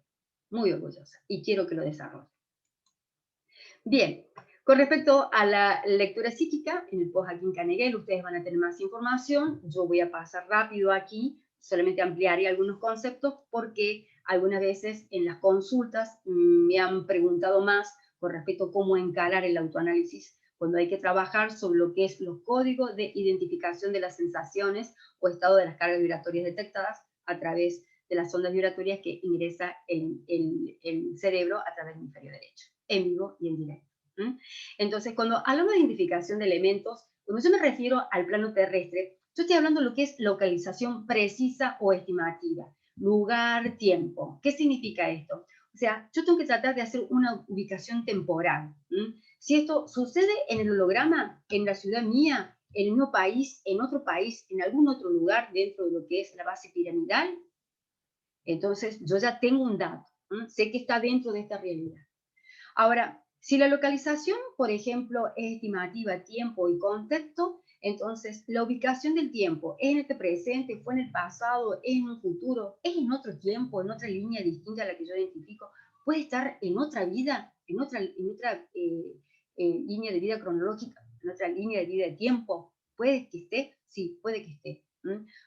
muy orgullosa, y quiero que lo desarrolle. Bien, con respecto a la lectura psíquica, en el post aquí en Canegel ustedes van a tener más información, yo voy a pasar rápido aquí, solamente ampliaré algunos conceptos porque algunas veces en las consultas me han preguntado más con respecto a cómo encarar el autoanálisis cuando hay que trabajar sobre lo que es los códigos de identificación de las sensaciones o estado de las cargas vibratorias detectadas a través de las ondas vibratorias que ingresa el cerebro a través del hemisferio derecho, en vivo y en directo. Entonces, cuando hablamos de identificación de elementos, cuando yo me refiero al plano terrestre, yo estoy hablando de lo que es localización precisa o estimativa, lugar, tiempo. ¿Qué significa esto? O sea, yo tengo que tratar de hacer una ubicación temporal. Si esto sucede en el holograma, en la ciudad mía, en el mismo país, en algún otro lugar dentro de lo que es la base piramidal, entonces yo ya tengo un dato, sé que está dentro de esta realidad. Ahora, si la localización, por ejemplo, es estimativa, tiempo y contexto, entonces la ubicación del tiempo es en este presente, fue en el pasado, es en un futuro, es en otro tiempo, en otra línea distinta a la que yo identifico, puede estar en otra vida, en otra línea de vida cronológica, en otra línea de vida de tiempo. ¿Puede que esté? Sí, puede que esté.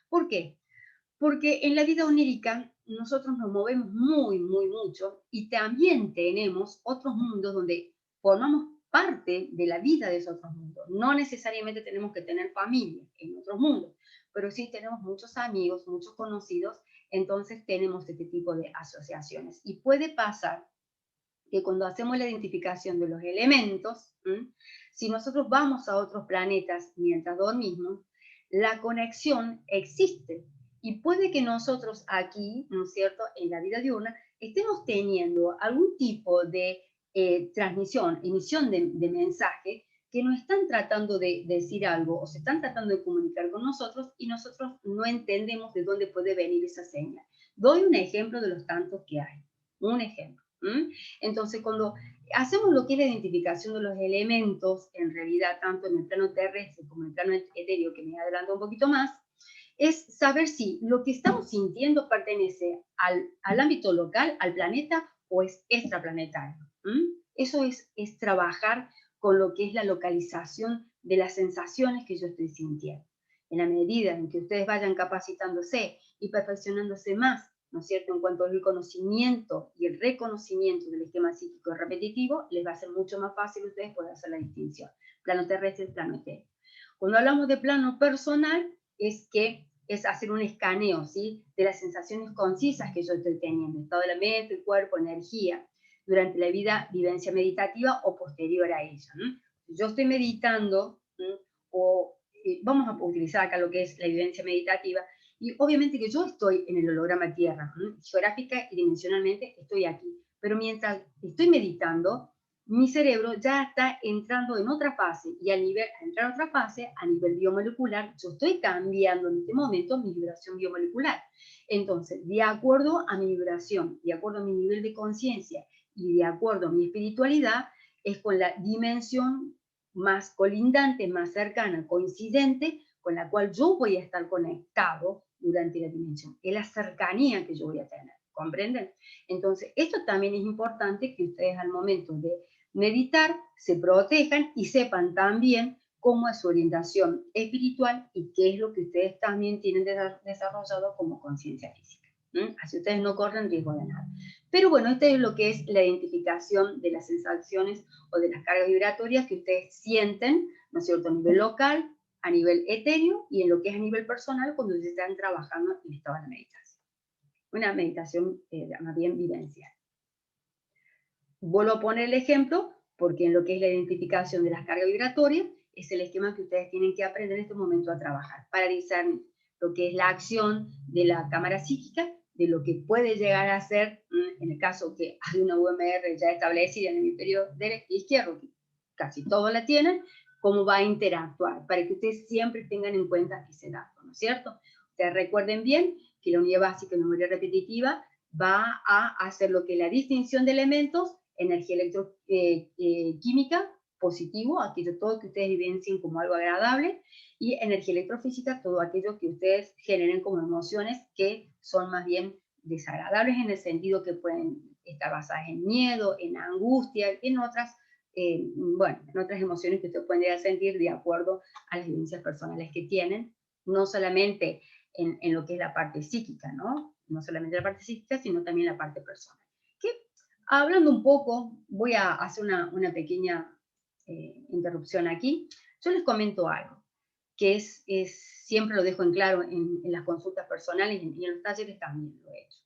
¿Por qué? Porque en la vida onírica nosotros nos movemos muy, muy mucho y también tenemos otros mundos donde formamos parte de la vida de esos otros mundos. No necesariamente tenemos que tener familia en otros mundos, pero sí tenemos muchos amigos, muchos conocidos, entonces tenemos este tipo de asociaciones. Y puede pasar que cuando hacemos la identificación de los elementos, si nosotros vamos a otros planetas mientras dormimos, la conexión existe. Y puede que nosotros aquí, ¿no es cierto?, en la vida diurna, estemos teniendo algún tipo de transmisión, emisión de mensaje que nos están tratando de decir algo o se están tratando de comunicar con nosotros y nosotros no entendemos de dónde puede venir esa señal. Doy un ejemplo de los tantos que hay. Un ejemplo. Entonces, cuando hacemos lo que es la identificación de los elementos, en realidad, tanto en el plano terrestre como en el plano etéreo, que me adelanto un poquito más, es saber si lo que estamos sintiendo pertenece al ámbito local, al planeta, o es extraplanetario. Eso es trabajar con lo que es la localización de las sensaciones que yo estoy sintiendo. En la medida en que ustedes vayan capacitándose y perfeccionándose más, ¿no es cierto?, en cuanto al conocimiento y el reconocimiento del esquema psíquico repetitivo, les va a ser mucho más fácil a ustedes poder hacer la distinción. Plano terrestre, plano etéreo. Cuando hablamos de plano personal, es hacer un escaneo, ¿sí?, de las sensaciones concisas que yo estoy teniendo, estado de la mente, el cuerpo, energía, durante la vivencia meditativa o posterior a ella. Yo estoy meditando, vamos a utilizar acá lo que es la vivencia meditativa, y obviamente que yo estoy en el holograma Tierra, geográfica y dimensionalmente estoy aquí, pero mientras estoy meditando, mi cerebro ya está entrando en otra fase, y al entrar en otra fase, a nivel biomolecular, yo estoy cambiando en este momento mi vibración biomolecular. Entonces, de acuerdo a mi vibración, de acuerdo a mi nivel de conciencia y de acuerdo a mi espiritualidad, es con la dimensión más colindante, más cercana, coincidente, con la cual yo voy a estar conectado durante la dimensión. Es la cercanía que yo voy a tener. ¿comprenden? Entonces, esto también es importante que ustedes al momento de meditar se protejan y sepan también cómo es su orientación espiritual y qué es lo que ustedes también tienen desarrollado como conciencia física. Así ustedes no corren riesgo de nada. Pero bueno, esto es lo que es la identificación de las sensaciones o de las cargas vibratorias que ustedes sienten, ¿no es cierto?, a nivel local, a nivel etéreo y en lo que es a nivel personal cuando se están trabajando en estado de meditación. Una meditación más bien vivencial. Vuelvo a poner el ejemplo porque en lo que es la identificación de las cargas vibratorias es el esquema que ustedes tienen que aprender en este momento a trabajar para discernir lo que es la acción de la cámara psíquica, de lo que puede llegar a ser, en el caso que hay una UMR ya establecida en el hemisferio izquierdo, que casi todos la tienen, cómo va a interactuar, para que ustedes siempre tengan en cuenta ese dato, ¿no es cierto? Ustedes recuerden bien que la unidad básica de memoria repetitiva va a hacer lo que es la distinción de elementos, energía electroquímica, positivo, aquello todo que ustedes vivencien como algo agradable, y energía electrofísica, todo aquello que ustedes generen como emociones que son más bien desagradables en el sentido que pueden estar basadas en miedo, en angustia, en otras, bueno, en otras emociones que ustedes pueden sentir de acuerdo a las vivencias personales que tienen, no solamente en lo que es la parte psíquica, ¿no? No solamente la parte psíquica, sino también la parte personal. Que, hablando un poco, voy a hacer una pequeña interrupción aquí. Yo les comento algo, que siempre lo dejo en claro en las consultas personales y en los talleres también lo he hecho.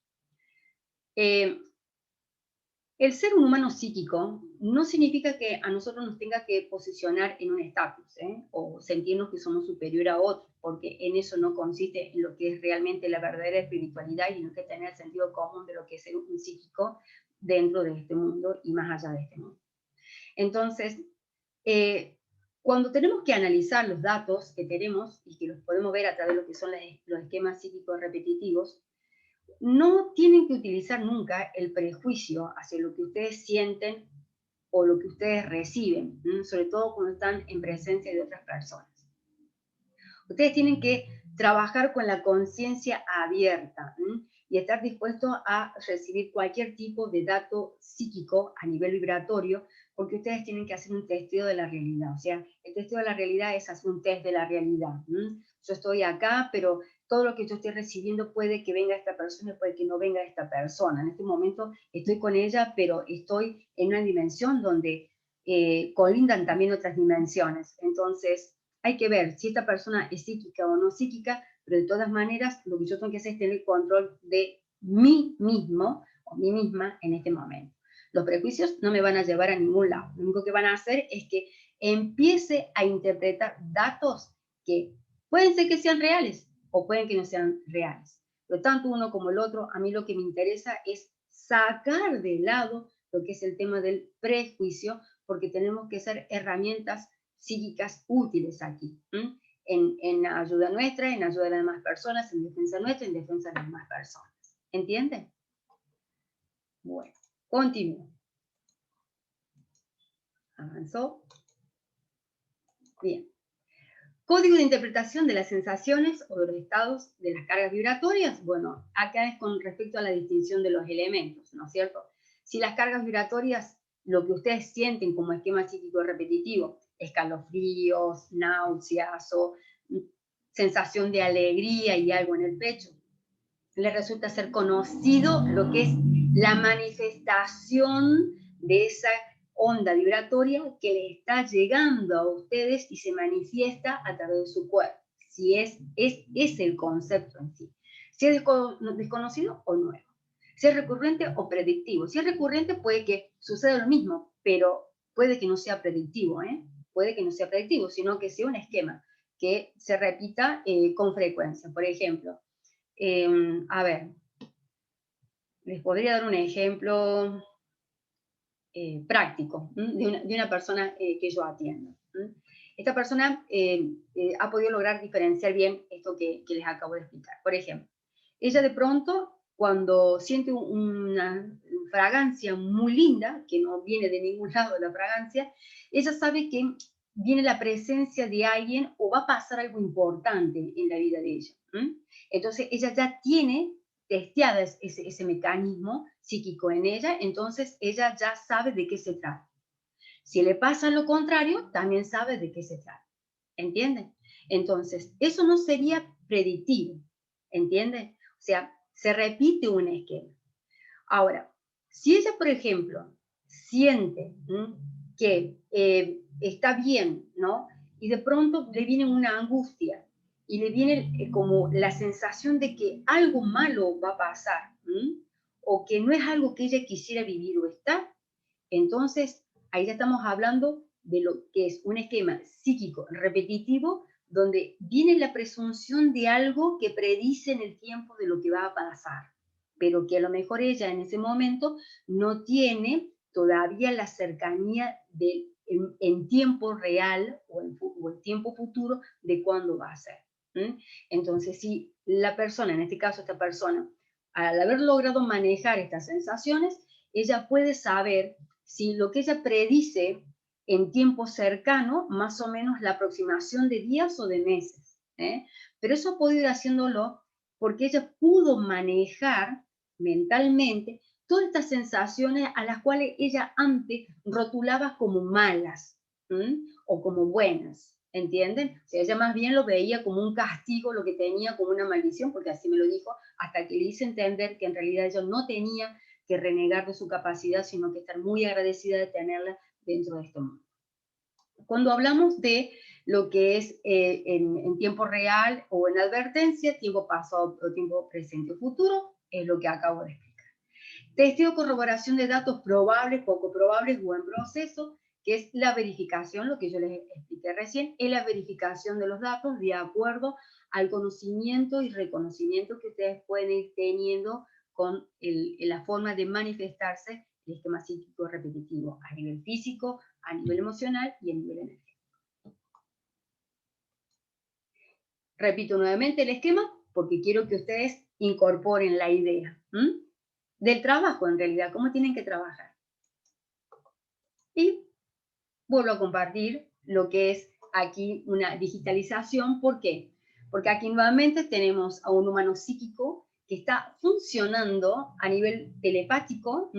El ser un humano psíquico no significa que a nosotros nos tenga que posicionar en un estatus, o sentirnos que somos superior a otros, porque en eso no consiste en lo que es realmente la verdadera espiritualidad y en lo que es tener el sentido común de lo que es ser un psíquico dentro de este mundo y más allá de este mundo. Entonces, cuando tenemos que analizar los datos que tenemos y que los podemos ver a través de lo que son los esquemas psíquicos repetitivos, no tienen que utilizar nunca el prejuicio hacia lo que ustedes sienten o lo que ustedes reciben, sobre todo cuando están en presencia de otras personas. Ustedes tienen que trabajar con la conciencia abierta y estar dispuestos a recibir cualquier tipo de dato psíquico a nivel vibratorio, porque ustedes tienen que hacer un testeo de la realidad. O sea, el testeo de la realidad es hacer un test de la realidad. Yo estoy acá, pero todo lo que yo estoy recibiendo puede que venga esta persona, puede que no venga esta persona. En este momento estoy con ella, pero estoy en una dimensión donde colindan también otras dimensiones. Entonces, hay que ver si esta persona es psíquica o no psíquica, pero de todas maneras lo que yo tengo que hacer es tener control de mí mismo o mí misma en este momento. Los prejuicios no me van a llevar a ningún lado. Lo único que van a hacer es que empiece a interpretar datos que pueden ser que sean reales o pueden que no sean reales. Pero tanto uno como el otro, a mí lo que me interesa es sacar de lado lo que es el tema del prejuicio, porque tenemos que ser herramientas psíquicas útiles aquí, en ayuda nuestra, en ayuda de las demás personas, en defensa nuestra, en defensa de las demás personas. ¿Entienden? Bueno, continúo. Avanzó. Bien. Código de interpretación de las sensaciones o de los estados de las cargas vibratorias. Bueno, acá es con respecto a la distinción de los elementos, ¿no es cierto? Si las cargas vibratorias, lo que ustedes sienten como esquema psíquico repetitivo, escalofríos, náuseas o sensación de alegría y algo en el pecho, les resulta ser conocido lo que es la manifestación de esa onda vibratoria que le está llegando a ustedes y se manifiesta a través de su cuerpo. Si es el concepto en sí. Si es desconocido o nuevo. Si es recurrente o predictivo. Si es recurrente puede que suceda lo mismo, pero puede que no sea predictivo, puede que no sea predictivo, sino que sea un esquema que se repita con frecuencia. Por ejemplo, a ver, les podría dar un ejemplo práctico de una persona que yo atiendo. Esta persona ha podido lograr diferenciar bien esto que les acabo de explicar. Por ejemplo, ella de pronto, cuando siente una fragancia muy linda, que no viene de ningún lado de la fragancia, ella sabe que viene la presencia de alguien o va a pasar algo importante en la vida de ella. Entonces ella ya tiene testeada ese mecanismo psíquico en ella, entonces ella ya sabe de qué se trata. Si le pasa lo contrario, también sabe de qué se trata. ¿Entienden? Entonces, eso no sería predictivo. ¿Entienden? O sea, se repite un esquema. Ahora, si ella, por ejemplo, siente que está bien, ¿no? Y de pronto le viene una angustia y le viene como la sensación de que algo malo va a pasar, o que no es algo que ella quisiera vivir o estar, entonces ahí ya estamos hablando de lo que es un esquema psíquico repetitivo donde viene la presunción de algo que predice en el tiempo de lo que va a pasar, pero que a lo mejor ella en ese momento no tiene todavía la cercanía en tiempo real o en tiempo futuro de cuándo va a ser. Entonces, si la persona, en este caso esta persona, al haber logrado manejar estas sensaciones, ella puede saber si lo que ella predice en tiempo cercano, más o menos la aproximación de días o de meses. Pero eso ha podido ir haciéndolo porque ella pudo manejar mentalmente todas estas sensaciones a las cuales ella antes rotulaba como malas o como buenas. ¿Entienden? O sea, ella más bien lo veía como un castigo, lo que tenía como una maldición, porque así me lo dijo, hasta que le hice entender que en realidad ella no tenía que renegar de su capacidad, sino que estar muy agradecida de tenerla dentro de este mundo. Cuando hablamos de lo que es en tiempo real o en advertencia, tiempo pasado o tiempo presente o futuro, es lo que acabo de explicar. Testeo, corroboración de datos probables, poco probables o en proceso, que es la verificación, lo que yo les expliqué recién, es la verificación de los datos de acuerdo al conocimiento y reconocimiento que ustedes pueden ir teniendo con la forma de manifestarse el esquema psíquico repetitivo a nivel físico, a nivel emocional y a nivel energético. Repito nuevamente el esquema porque quiero que ustedes incorporen la idea del trabajo en realidad, cómo tienen que trabajar. Y vuelvo a compartir lo que es aquí una digitalización. ¿Por qué? Porque aquí nuevamente tenemos a un humano psíquico que está funcionando a nivel telepático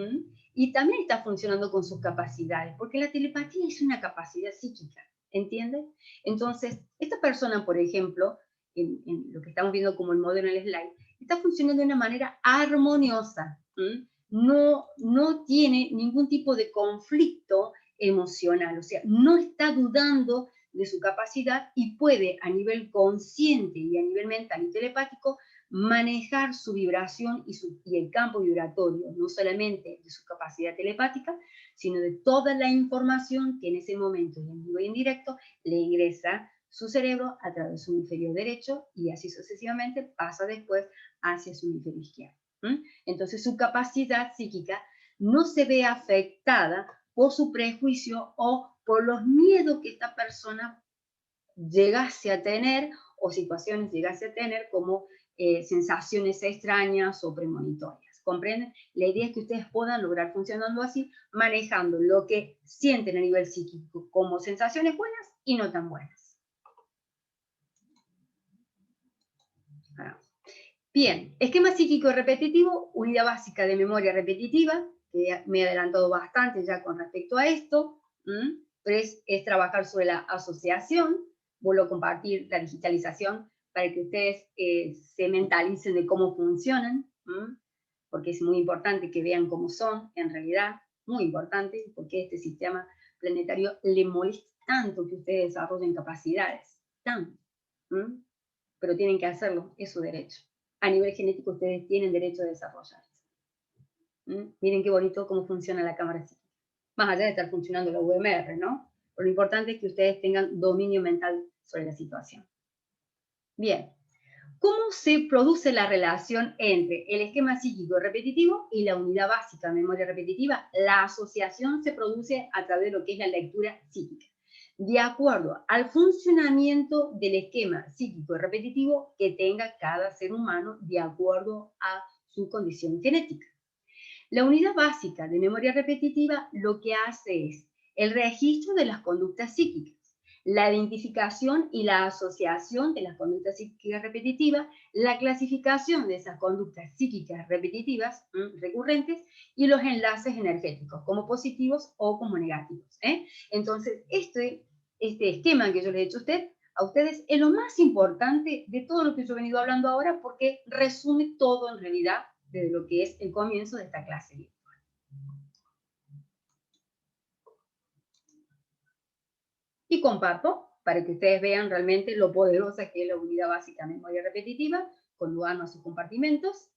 y también está funcionando con sus capacidades, porque la telepatía es una capacidad psíquica, ¿entiendes? Entonces, esta persona, por ejemplo, en lo que estamos viendo como el modelo en el slide, está funcionando de una manera armoniosa, no tiene ningún tipo de conflicto emocional, o sea, no está dudando de su capacidad y puede a nivel consciente y a nivel mental y telepático manejar su vibración y el campo vibratorio, no solamente de su capacidad telepática, sino de toda la información que en ese momento, en vivo y en directo, le ingresa su cerebro a través de su hemisferio derecho y así sucesivamente pasa después hacia su hemisferio izquierdo. Entonces su capacidad psíquica no se ve afectada por su prejuicio o por los miedos que esta persona llegase a tener o situaciones llegase a tener como sensaciones extrañas o premonitorias. ¿Comprenden? La idea es que ustedes puedan lograr funcionando así, manejando lo que sienten a nivel psíquico como sensaciones buenas y no tan buenas. Bien, esquema psíquico repetitivo, unidad básica de memoria repetitiva, que me he adelantado bastante ya con respecto a esto, pero es trabajar sobre la asociación, vuelvo a compartir la digitalización para que ustedes se mentalicen de cómo funcionan, porque es muy importante que vean cómo son, en realidad, muy importante, porque este sistema planetario le molesta tanto que ustedes desarrollen capacidades, tanto, pero tienen que hacerlo, es su derecho. A nivel genético ustedes tienen derecho a desarrollarse. Miren qué bonito cómo funciona la cámara psíquica. Más allá de estar funcionando la UMR, ¿no? Pero lo importante es que ustedes tengan dominio mental sobre la situación. Bien, ¿cómo se produce la relación entre el esquema psíquico repetitivo y la unidad básica de memoria repetitiva? La asociación se produce a través de lo que es la lectura psíquica, de acuerdo al funcionamiento del esquema psíquico repetitivo que tenga cada ser humano de acuerdo a su condición genética. La unidad básica de memoria repetitiva lo que hace es el registro de las conductas psíquicas, la identificación y la asociación de las conductas psíquicas repetitivas, la clasificación de esas conductas psíquicas repetitivas recurrentes y los enlaces energéticos, como positivos o como negativos. Entonces, este esquema que yo les he hecho a ustedes es lo más importante de todo lo que yo he venido hablando ahora, porque resume todo en realidad desde lo que es el comienzo de esta clase virtual. Y comparto para que ustedes vean realmente lo poderosa que es la unidad básica de memoria repetitiva, cuando van a sus compartimentos,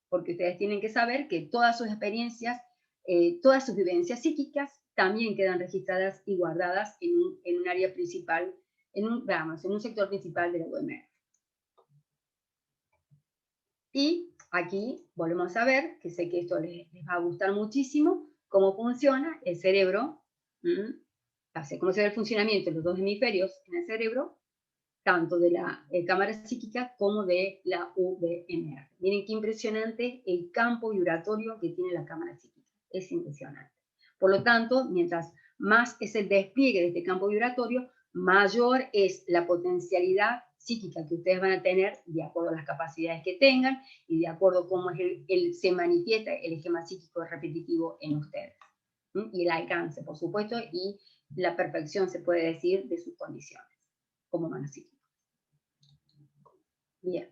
porque ustedes tienen que saber que todas sus experiencias, todas sus vivencias psíquicas también quedan registradas y guardadas en un área principal, en un sector principal de la UMR. Y aquí volvemos a ver, que sé que esto les va a gustar muchísimo, cómo funciona el cerebro, cómo se ve el funcionamiento de los dos hemisferios en el cerebro, tanto de la cámara psíquica como de la UVMR. Miren qué impresionante el campo vibratorio que tiene la cámara psíquica. Es impresionante. Por lo tanto, mientras más es el despliegue de este campo vibratorio, mayor es la potencialidad psíquica que ustedes van a tener de acuerdo a las capacidades que tengan y de acuerdo a cómo se manifiesta el esquema psíquico repetitivo en ustedes. Y el alcance, por supuesto, y la perfección, se puede decir, de sus condiciones como humanos psíquicos. Bien.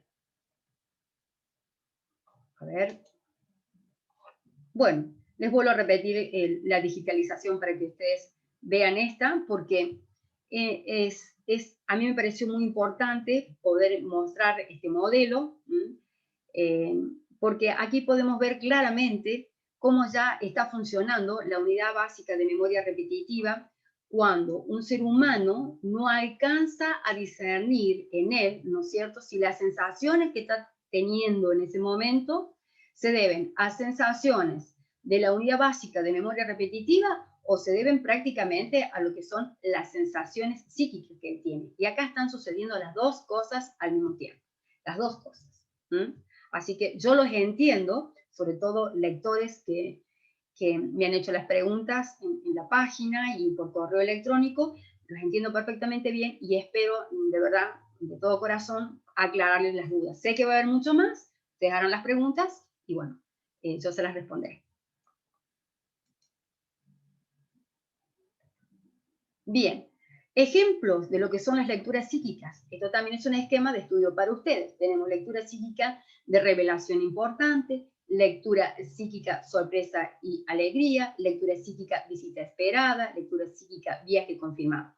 A ver. Bueno, les vuelvo a repetir la digitalización para que ustedes vean esta, porque a mí me pareció muy importante poder mostrar este modelo, porque aquí podemos ver claramente cómo ya está funcionando la unidad básica de memoria repetitiva cuando un ser humano no alcanza a discernir en él, ¿no es cierto?, si las sensaciones que está teniendo en ese momento se deben a sensaciones de la unidad básica de memoria repetitiva o se deben prácticamente a lo que son las sensaciones psíquicas que él tiene. Y acá están sucediendo las dos cosas al mismo tiempo, las dos cosas. Así que yo los entiendo, sobre todo lectores que me han hecho las preguntas en la página y por correo electrónico, los entiendo perfectamente bien y espero, de verdad, de todo corazón, aclararles las dudas. Sé que va a haber mucho más, ustedes harán las preguntas y bueno, yo se las responderé. Bien, ejemplos de lo que son las lecturas psíquicas. Esto también es un esquema de estudio para ustedes. Tenemos lectura psíquica de revelación importante, lectura psíquica sorpresa y alegría, lectura psíquica visita esperada, lectura psíquica viaje confirmado.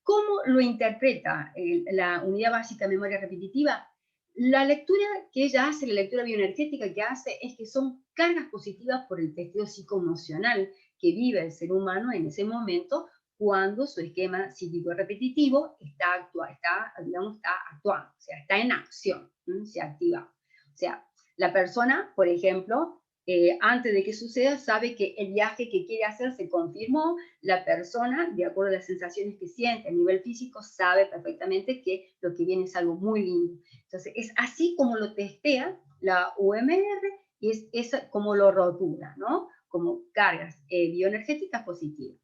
¿Cómo lo interpreta la unidad básica de memoria repetitiva? La lectura que ella hace, la lectura bioenergética que hace, es que son cargas positivas por el testeo psicoemocional que vive el ser humano en ese momento cuando su esquema psíquico repetitivo está actuando, o sea, está en acción, se activa. O sea, la persona, por ejemplo, antes de que suceda, sabe que el viaje que quiere hacer se confirmó, la persona, de acuerdo a las sensaciones que siente a nivel físico, sabe perfectamente que lo que viene es algo muy lindo. Entonces, es así como lo testea la UMR y es como lo rotula, ¿no? Como cargas bioenergéticas positivas.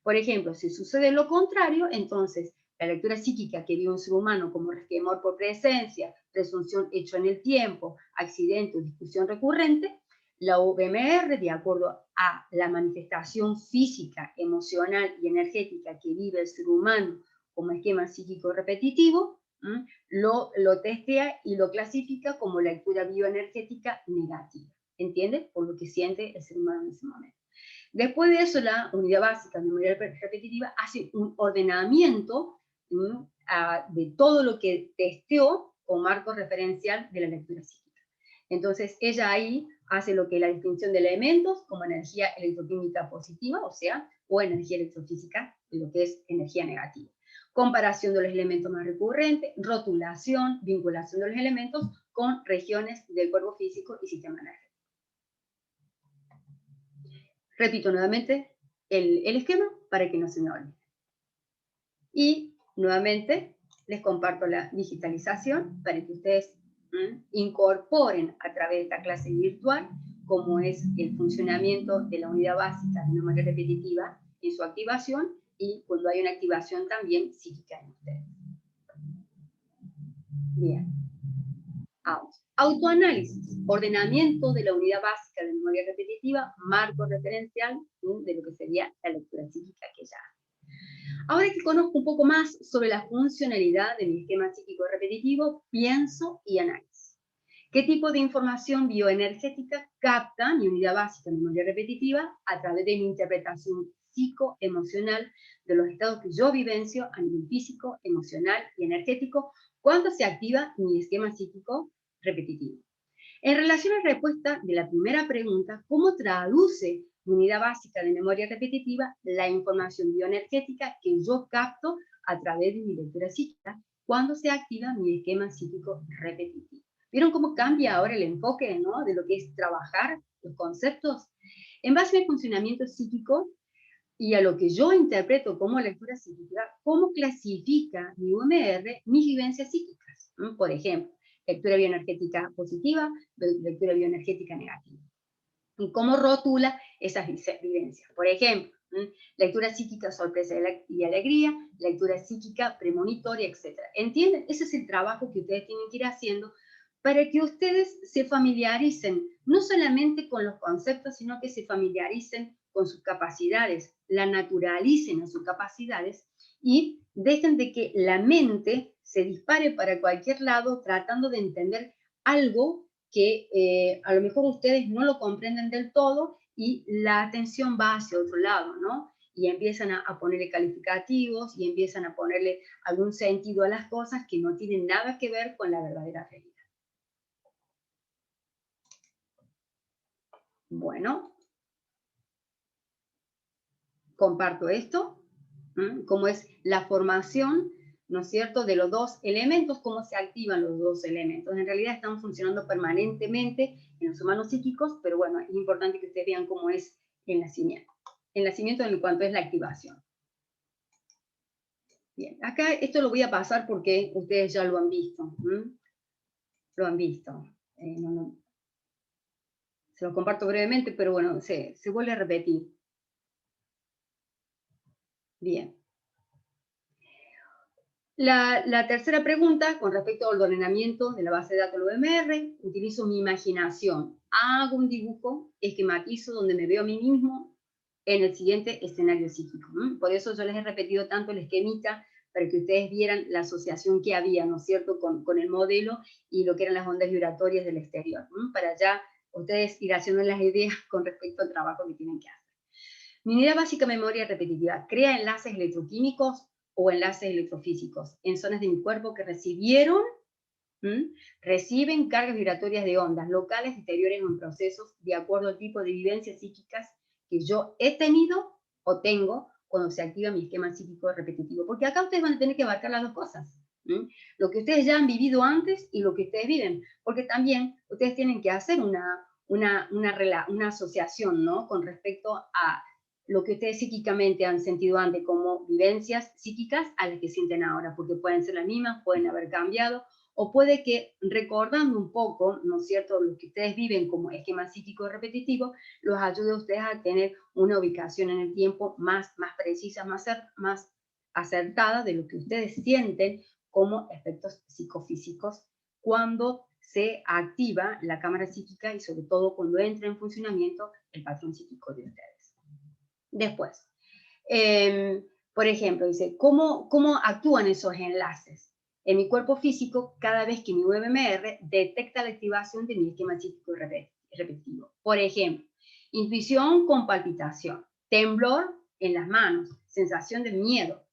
Por ejemplo, si sucede lo contrario, entonces la lectura psíquica que vive un ser humano como resquemor por presencia, presunción hecho en el tiempo, accidente o discusión recurrente, la UMR, de acuerdo a la manifestación física, emocional y energética que vive el ser humano como esquema psíquico repetitivo, lo testea y lo clasifica como lectura bioenergética negativa. ¿Entiendes? Por lo que siente el ser humano en ese momento. Después de eso, la unidad básica de memoria repetitiva hace un ordenamiento de todo lo que testeó con marco referencial de la lectura psíquica. Entonces, ella ahí hace lo que es la distinción de elementos como energía electroquímica positiva, o energía electrofísica, de lo que es energía negativa. Comparación de los elementos más recurrentes, rotulación, vinculación de los elementos con regiones del cuerpo físico y sistema energético. Repito nuevamente el esquema para que no se me olvide. Y nuevamente les comparto la digitalización para que ustedes incorporen a través de esta clase virtual cómo es el funcionamiento de la unidad básica de memoria repetitiva y su activación y cuando hay una activación también psíquica en ustedes. Bien. Autoanálisis, ordenamiento de la unidad básica de memoria repetitiva, marco referencial de lo que sería la lectura psíquica que ya. Ahora que conozco un poco más sobre la funcionalidad de mi esquema psíquico repetitivo, pienso y analizo. ¿Qué tipo de información bioenergética capta mi unidad básica de memoria repetitiva a través de mi interpretación psicoemocional de los estados que yo vivencio a nivel físico, emocional y energético cuando se activa mi esquema psíquico repetitivo? En relación a la respuesta de la primera pregunta, ¿cómo traduce mi unidad básica de memoria repetitiva la información bioenergética que yo capto a través de mi lectura psíquica cuando se activa mi esquema psíquico repetitivo? ¿Vieron cómo cambia ahora el enfoque, ¿no?, de lo que es trabajar los conceptos? En base al funcionamiento psíquico y a lo que yo interpreto como lectura psíquica, ¿cómo clasifica mi UMR mis vivencias psíquicas? Por ejemplo, lectura bioenergética positiva, lectura bioenergética negativa. Y cómo rotula esas vivencias. Por ejemplo, lectura psíquica, sorpresa y alegría, lectura psíquica, premonitoria, etc. ¿Entienden? Ese es el trabajo que ustedes tienen que ir haciendo para que ustedes se familiaricen, no solamente con los conceptos, sino que se familiaricen con sus capacidades, la naturalicen en sus capacidades y dejen de que la mente se dispare para cualquier lado tratando de entender algo que a lo mejor ustedes no lo comprenden del todo y la atención va hacia otro lado, ¿no? Y empiezan a ponerle calificativos y empiezan a ponerle algún sentido a las cosas que no tienen nada que ver con la verdadera realidad. Bueno, comparto esto, cómo es la formación, ¿no es cierto?, de los dos elementos, cómo se activan los dos elementos. En realidad están funcionando permanentemente en los humanos psíquicos, pero bueno, es importante que ustedes vean cómo es el nacimiento. El nacimiento en cuanto es la activación. Bien, acá esto lo voy a pasar porque ustedes ya lo han visto. Lo han visto. Se lo comparto brevemente, pero bueno, se vuelve a repetir. Bien. La tercera pregunta, con respecto al ordenamiento de la base de datos del OMR, utilizo mi imaginación. Hago un dibujo, esquematizo donde me veo a mí mismo en el siguiente escenario psíquico. Por eso yo les he repetido tanto el esquemita, para que ustedes vieran la asociación que había, ¿no es cierto?, con el modelo y lo que eran las ondas vibratorias del exterior, para ya ustedes ir haciendo las ideas con respecto al trabajo que tienen que hacer. Mi unidad básica memoria repetitiva crea enlaces electroquímicos o enlaces electrofísicos en zonas de mi cuerpo que reciben cargas vibratorias de ondas locales, exteriores o en procesos de acuerdo al tipo de vivencias psíquicas que yo he tenido o tengo cuando se activa mi esquema psíquico repetitivo. Porque acá ustedes van a tener que abarcar las dos cosas. Lo que ustedes ya han vivido antes y lo que ustedes viven. Porque también ustedes tienen que hacer una asociación, ¿no?, con respecto a lo que ustedes psíquicamente han sentido antes como vivencias psíquicas a las que sienten ahora, porque pueden ser las mismas, pueden haber cambiado, o puede que recordando un poco, ¿no es cierto?, lo que ustedes viven como esquema psíquico repetitivo, los ayude a ustedes a tener una ubicación en el tiempo más precisa, más acertada de lo que ustedes sienten como efectos psicofísicos cuando se activa la cámara psíquica y sobre todo cuando entra en funcionamiento el patrón psíquico de ustedes. Después, por ejemplo, dice, ¿cómo actúan esos enlaces? En mi cuerpo físico, cada vez que mi UMR detecta la activación de mi esquema psíquico repetitivo. Por ejemplo, intuición con palpitación, temblor en las manos, sensación de miedo.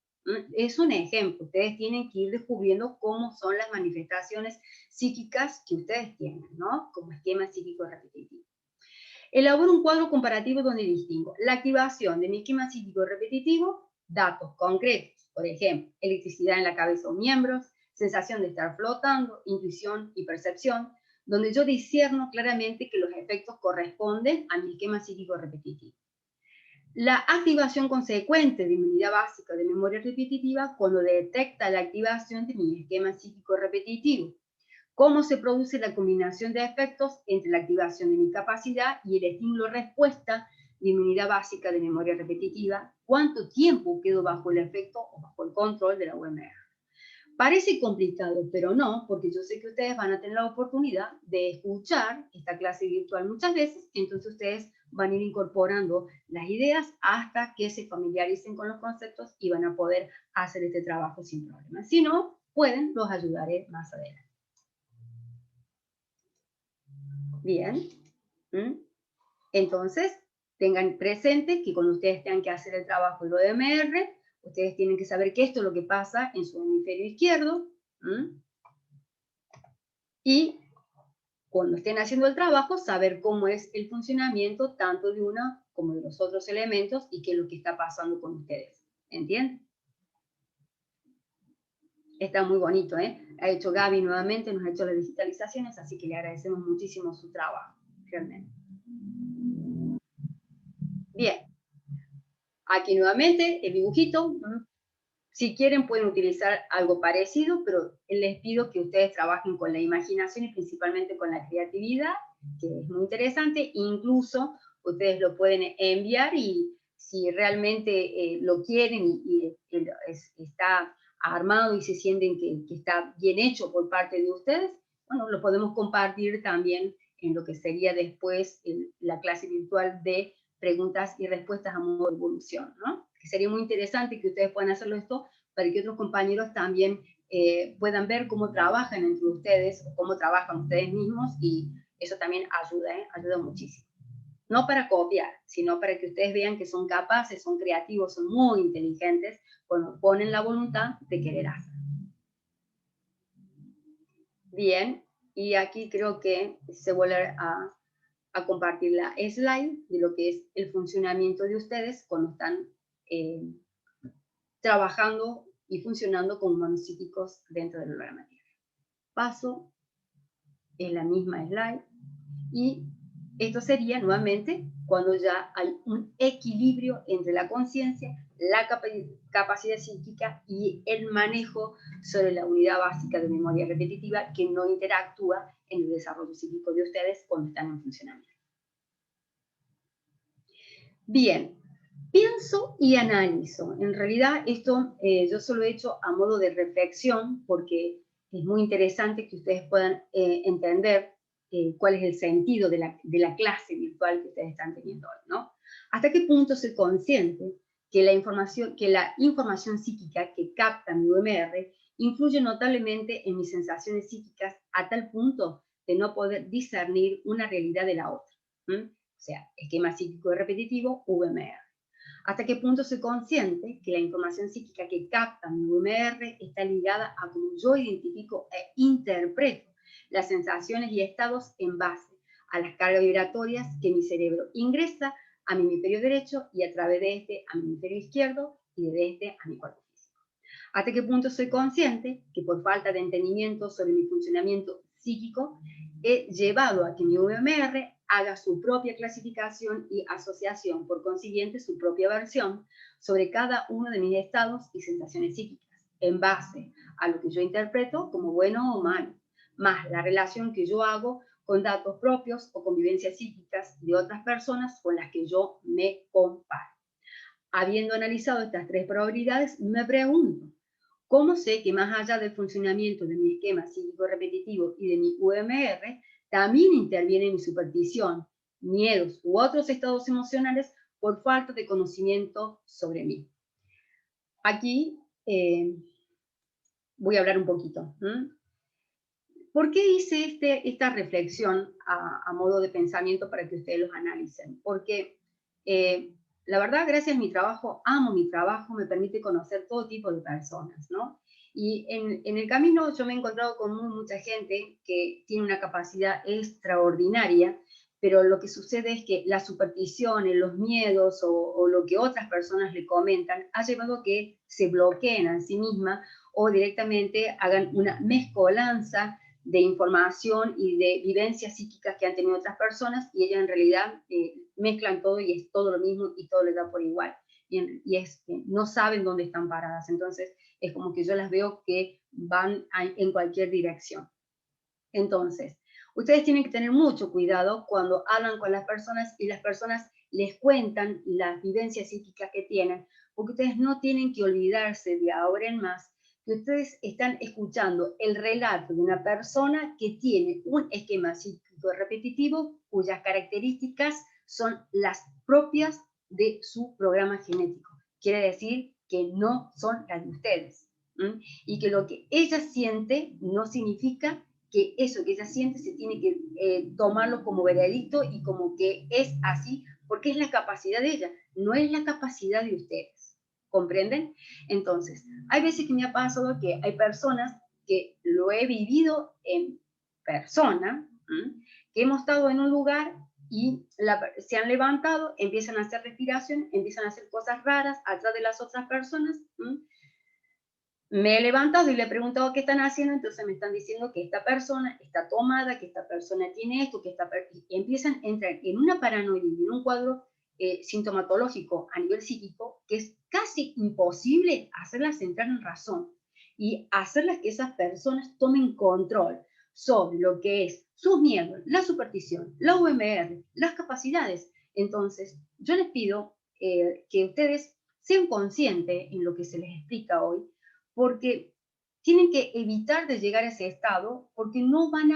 Es un ejemplo. Ustedes tienen que ir descubriendo cómo son las manifestaciones psíquicas que ustedes tienen, ¿no?, como esquema psíquico repetitivo. Elaboro un cuadro comparativo donde distingo la activación de mi esquema psíquico repetitivo, datos concretos, por ejemplo, electricidad en la cabeza o miembros, sensación de estar flotando, intuición y percepción, donde yo discierno claramente que los efectos corresponden a mi esquema psíquico repetitivo. La activación consecuente de mi unidad básica de memoria repetitiva cuando detecta la activación de mi esquema psíquico repetitivo. Cómo se produce la combinación de efectos entre la activación de mi capacidad y el estímulo-respuesta de mi unidad básica de memoria repetitiva, cuánto tiempo quedo bajo el efecto o bajo el control de la UMR. Parece complicado, pero no, porque yo sé que ustedes van a tener la oportunidad de escuchar esta clase virtual muchas veces, entonces ustedes van a ir incorporando las ideas hasta que se familiaricen con los conceptos y van a poder hacer este trabajo sin problema. Si no pueden, los ayudaré más adelante. Bien. Entonces, tengan presente que cuando ustedes tengan que hacer el trabajo del OMR, ustedes tienen que saber que esto es lo que pasa en su hemisferio izquierdo. Y cuando estén haciendo el trabajo, saber cómo es el funcionamiento tanto de una como de los otros elementos y qué es lo que está pasando con ustedes. ¿Entienden? Está muy bonito, ¿eh? Ha hecho Gaby nuevamente, nos ha hecho las digitalizaciones, así que le agradecemos muchísimo su trabajo, realmente. Bien. Aquí nuevamente el dibujito. Si quieren pueden utilizar algo parecido, pero les pido que ustedes trabajen con la imaginación y principalmente con la creatividad, que es muy interesante. Incluso ustedes lo pueden enviar y si realmente lo quieren y está armado y se sienten que está bien hecho por parte de ustedes, bueno, lo podemos compartir también en lo que sería después la clase virtual de preguntas y respuestas a modo de evolución, ¿no? Que sería muy interesante que ustedes puedan hacerlo esto para que otros compañeros también puedan ver cómo trabajan entre ustedes, o cómo trabajan ustedes mismos, y eso también ayuda, ayuda muchísimo. No para copiar, sino para que ustedes vean que son capaces, son creativos, son muy inteligentes cuando ponen la voluntad de querer hacer. Bien, y aquí creo que se vuelve a compartir la slide de lo que es el funcionamiento de ustedes cuando están trabajando y funcionando como humanos psíquicos dentro del programa Tierra. Paso en la misma slide y esto sería nuevamente cuando ya hay un equilibrio entre la conciencia, la capacidad psíquica y el manejo sobre la unidad básica de memoria repetitiva que no interactúa en el desarrollo psíquico de ustedes cuando están en funcionamiento. Bien, pienso y analizo. En realidad esto yo solo he hecho a modo de reflexión porque es muy interesante que ustedes puedan entender cuál es el sentido de la clase virtual que ustedes están teniendo hoy, ¿no? ¿Hasta qué punto soy consciente que la información psíquica que capta mi UMR influye notablemente en mis sensaciones psíquicas a tal punto de no poder discernir una realidad de la otra? O sea, esquema psíquico repetitivo, VMR. ¿Hasta qué punto soy consciente que la información psíquica que capta mi VMR está ligada a cómo yo identifico e interpreto las sensaciones y estados en base a las cargas vibratorias que mi cerebro ingresa a mi hemisferio derecho y a través de este a mi hemisferio izquierdo y de este a mi cuerpo físico? ¿Hasta qué punto soy consciente que por falta de entendimiento sobre mi funcionamiento psíquico he llevado a que mi VMR haga su propia clasificación y asociación, por consiguiente su propia versión sobre cada uno de mis estados y sensaciones psíquicas, en base a lo que yo interpreto como bueno o malo, más la relación que yo hago con datos propios o convivencias psíquicas de otras personas con las que yo me comparo? Habiendo analizado estas tres probabilidades, me pregunto, ¿cómo sé que más allá del funcionamiento de mi esquema psíquico repetitivo y de mi UMR, también interviene mi superstición, miedos u otros estados emocionales por falta de conocimiento sobre mí? Aquí voy a hablar un poquito. ¿Por qué hice esta reflexión a modo de pensamiento para que ustedes los analicen? Porque la verdad, gracias a mi trabajo, amo mi trabajo, me permite conocer todo tipo de personas, ¿no? Y en el camino yo me he encontrado con mucha gente que tiene una capacidad extraordinaria, pero lo que sucede es que las supersticiones, los miedos o lo que otras personas le comentan ha llevado a que se bloqueen a sí mismas o directamente hagan una mezcolanza de información y de vivencias psíquicas que han tenido otras personas y ellas en realidad mezclan todo y es todo lo mismo y todo les da por igual. No saben dónde están paradas. Entonces es como que yo las veo que van en cualquier dirección. Entonces, ustedes tienen que tener mucho cuidado cuando hablan con las personas y las personas les cuentan las vivencias psíquicas que tienen, porque ustedes no tienen que olvidarse de ahora en más que ustedes están escuchando el relato de una persona que tiene un esquema psíquico repetitivo cuyas características son las propias de su programa genético. Quiere decir que no son las de ustedes. Y que lo que ella siente no significa que eso que ella siente se tiene que tomarlo como veredicto y como que es así, porque es la capacidad de ella, no es la capacidad de ustedes. ¿Comprenden? Entonces, hay veces que me ha pasado que hay personas que lo he vivido en persona, que hemos estado en un lugar y se han levantado, empiezan a hacer respiración, empiezan a hacer cosas raras atrás de las otras personas. Me he levantado y le he preguntado qué están haciendo, entonces me están diciendo que esta persona está tomada, que esta persona tiene esto, y empiezan a entrar en una paranoia y en un cuadro sintomatológico a nivel psíquico que es casi imposible hacerlas entrar en razón y hacerlas que esas personas tomen control sobre lo que es sus miedos, la superstición, la UMR, las capacidades. Entonces, yo les pido que ustedes sean conscientes en lo que se les explica hoy, porque tienen que evitar de llegar a ese estado, porque no van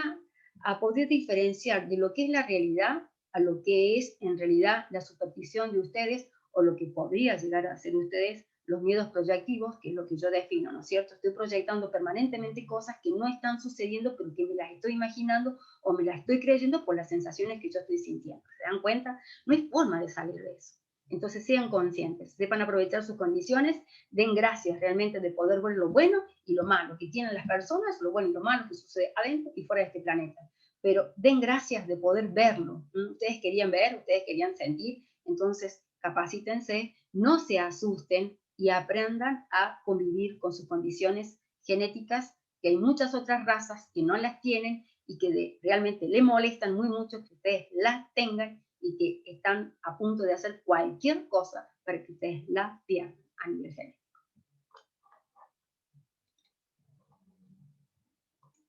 a poder diferenciar de lo que es la realidad a lo que es en realidad la superstición de ustedes o lo que podría llegar a ser ustedes los miedos proyectivos, que es lo que yo defino, ¿no es cierto? Estoy proyectando permanentemente cosas que no están sucediendo, pero que me las estoy imaginando o me las estoy creyendo por las sensaciones que yo estoy sintiendo. ¿Se dan cuenta? No hay forma de salir de eso. Entonces sean conscientes, sepan aprovechar sus condiciones, den gracias realmente de poder ver lo bueno y lo malo que tienen las personas, lo bueno y lo malo que sucede adentro y fuera de este planeta. Pero den gracias de poder verlo. Ustedes querían ver, ustedes querían sentir, entonces capacítense, no se asusten y aprendan a convivir con sus condiciones genéticas, que hay muchas otras razas que no las tienen y que realmente le molestan muy mucho que ustedes las tengan y que están a punto de hacer cualquier cosa para que ustedes la pierdan a nivel genético.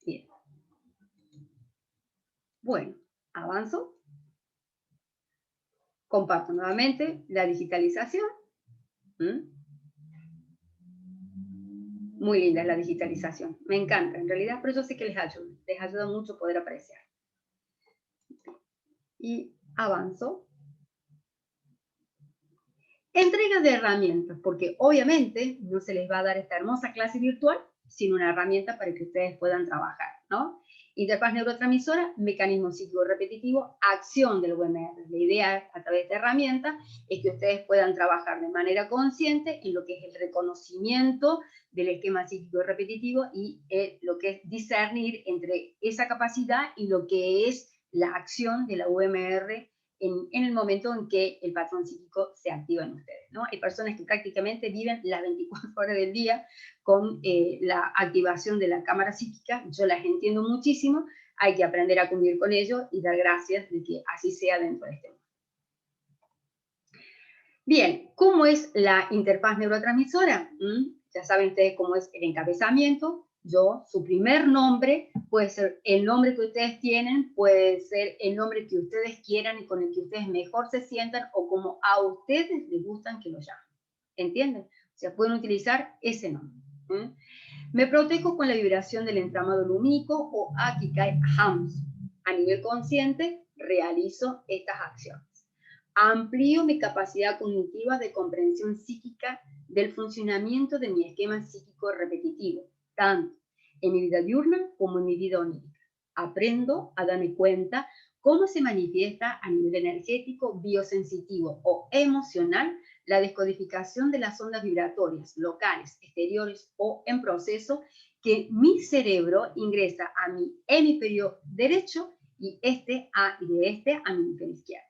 Bien. Bueno, avanzo. Comparto nuevamente la digitalización. Muy linda es la digitalización. Me encanta, en realidad, pero yo sé que les ayuda mucho poder apreciar. Y avanzo. Entrega de herramientas, porque obviamente no se les va a dar esta hermosa clase virtual sin una herramienta para que ustedes puedan trabajar, ¿no? Interfaz neurotransmisora, mecanismo psíquico repetitivo, acción del UMR. La idea a través de esta herramienta es que ustedes puedan trabajar de manera consciente en lo que es el reconocimiento del esquema psíquico repetitivo y lo que es discernir entre esa capacidad y lo que es la acción de la UMR en el momento en que el patrón psíquico se activa en ustedes, ¿no? Hay personas que prácticamente viven las 24 horas del día con la activación de la cámara psíquica. Yo las entiendo muchísimo, hay que aprender a convivir con ello y dar gracias de que así sea dentro de este mundo. Bien, ¿cómo es la interfaz neurotransmisora? Ya saben ustedes cómo es el encabezamiento. Su primer nombre puede ser el nombre que ustedes tienen, puede ser el nombre que ustedes quieran y con el que ustedes mejor se sientan o como a ustedes les gustan que lo llamen. ¿Entienden? O sea, pueden utilizar ese nombre. Me protejo con la vibración del entramado lumínico o Akikai Hams. A nivel consciente, realizo estas acciones. Amplío mi capacidad cognitiva de comprensión psíquica del funcionamiento de mi esquema psíquico repetitivo, tanto en mi vida diurna como en mi vida onírica. Aprendo a darme cuenta cómo se manifiesta a nivel energético, biosensitivo o emocional la descodificación de las ondas vibratorias locales, exteriores o en proceso que mi cerebro ingresa a mi hemisferio derecho y de este a mi hemisferio izquierdo.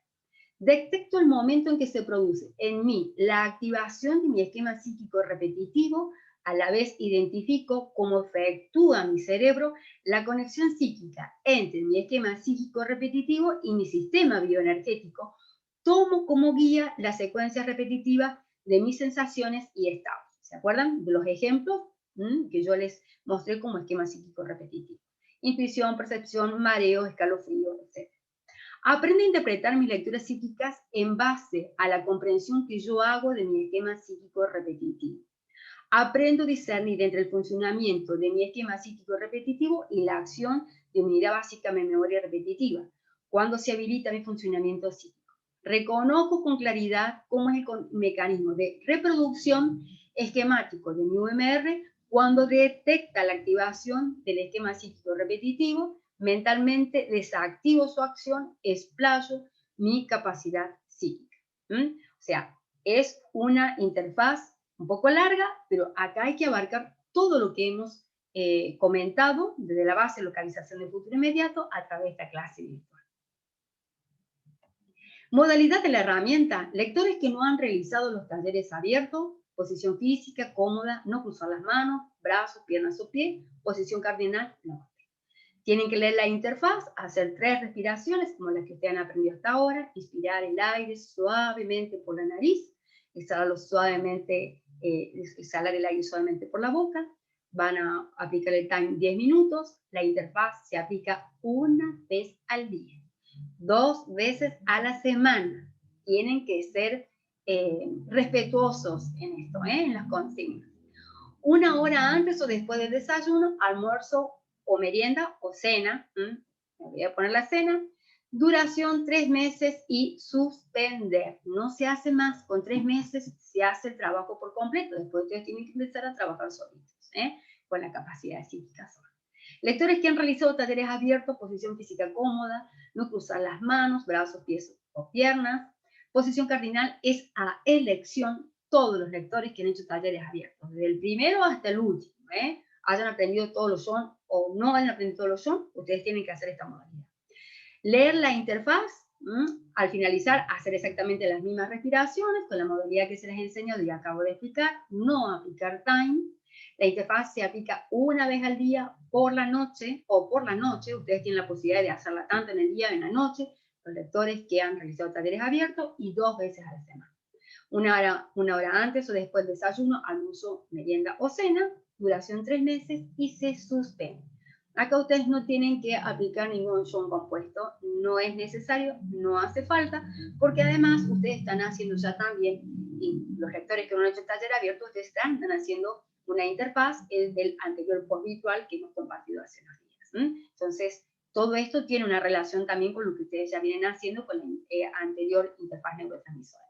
Detecto el momento en que se produce en mí la activación de mi esquema psíquico repetitivo, a la vez identifico cómo efectúa mi cerebro la conexión psíquica entre mi esquema psíquico repetitivo y mi sistema bioenergético. Tomo como guía la secuencia repetitiva de mis sensaciones y estados. ¿Se acuerdan de los ejemplos que yo les mostré como esquema psíquico repetitivo? Intuición, percepción, mareo, escalofrío, etc. Aprendo a interpretar mis lecturas psíquicas en base a la comprensión que yo hago de mi esquema psíquico repetitivo. Aprendo a discernir entre el funcionamiento de mi esquema psíquico repetitivo y la acción de unidad básica de memoria repetitiva, cuando se habilita mi funcionamiento psíquico. Reconozco con claridad cómo es el mecanismo de reproducción esquemático de mi UMR cuando detecta la activación del esquema psíquico repetitivo, mentalmente desactivo su acción, explayo mi capacidad psíquica. O sea, es una interfaz un poco larga, pero acá hay que abarcar todo lo que hemos comentado desde la base de localización del futuro inmediato a través de esta clase virtual. Modalidad de la herramienta: lectores que no han realizado los talleres abiertos, posición física, cómoda, no cruzar las manos, brazos, piernas o pies, posición cardinal, no. Tienen que leer la interfaz, hacer 3 respiraciones, como las que ustedes han aprendido hasta ahora, inspirar el aire suavemente por la nariz, exhalarlo suavemente, exhalar el aire suavemente por la boca, van a aplicar el time 10 minutos, la interfaz se aplica una vez al día, 2 veces a la semana, tienen que ser respetuosos en esto, en las consignas. 1 hora antes o después del desayuno, almuerzo o merienda o cena, me voy a poner la cena, duración 3 meses y suspender. No se hace más, con 3 meses se hace el trabajo por completo, después ustedes tienen que empezar a trabajar solitos, con la capacidad psíquica sola. Lectores que han realizado talleres abiertos, posición física cómoda, no cruzar las manos, brazos, pies o piernas. Posición cardinal es a elección. Todos los lectores que han hecho talleres abiertos, desde el primero hasta el último, hayan aprendido todos los son o no hayan aprendido todos los son, ustedes tienen que hacer esta modalidad. Leer la interfaz, al finalizar hacer exactamente las mismas respiraciones con la modalidad que se les enseñó y acabo de explicar, no aplicar time. La interfaz se aplica una vez al día por la noche o por la noche, ustedes tienen la posibilidad de hacerla tanto en el día como en la noche, los lectores que han realizado talleres abiertos, y 2 veces a la semana. 1 hora antes o después del desayuno, almuerzo, merienda o cena, duración 3 meses y se suspende. Acá ustedes no tienen que aplicar ningún son compuesto, no es necesario, no hace falta, porque además ustedes están haciendo ya también, y los lectores que no han hecho el taller abierto, ustedes están haciendo una interfaz del anterior post virtual que hemos compartido hace unos días. Entonces, todo esto tiene una relación también con lo que ustedes ya vienen haciendo con la anterior interfaz neurotransmisora.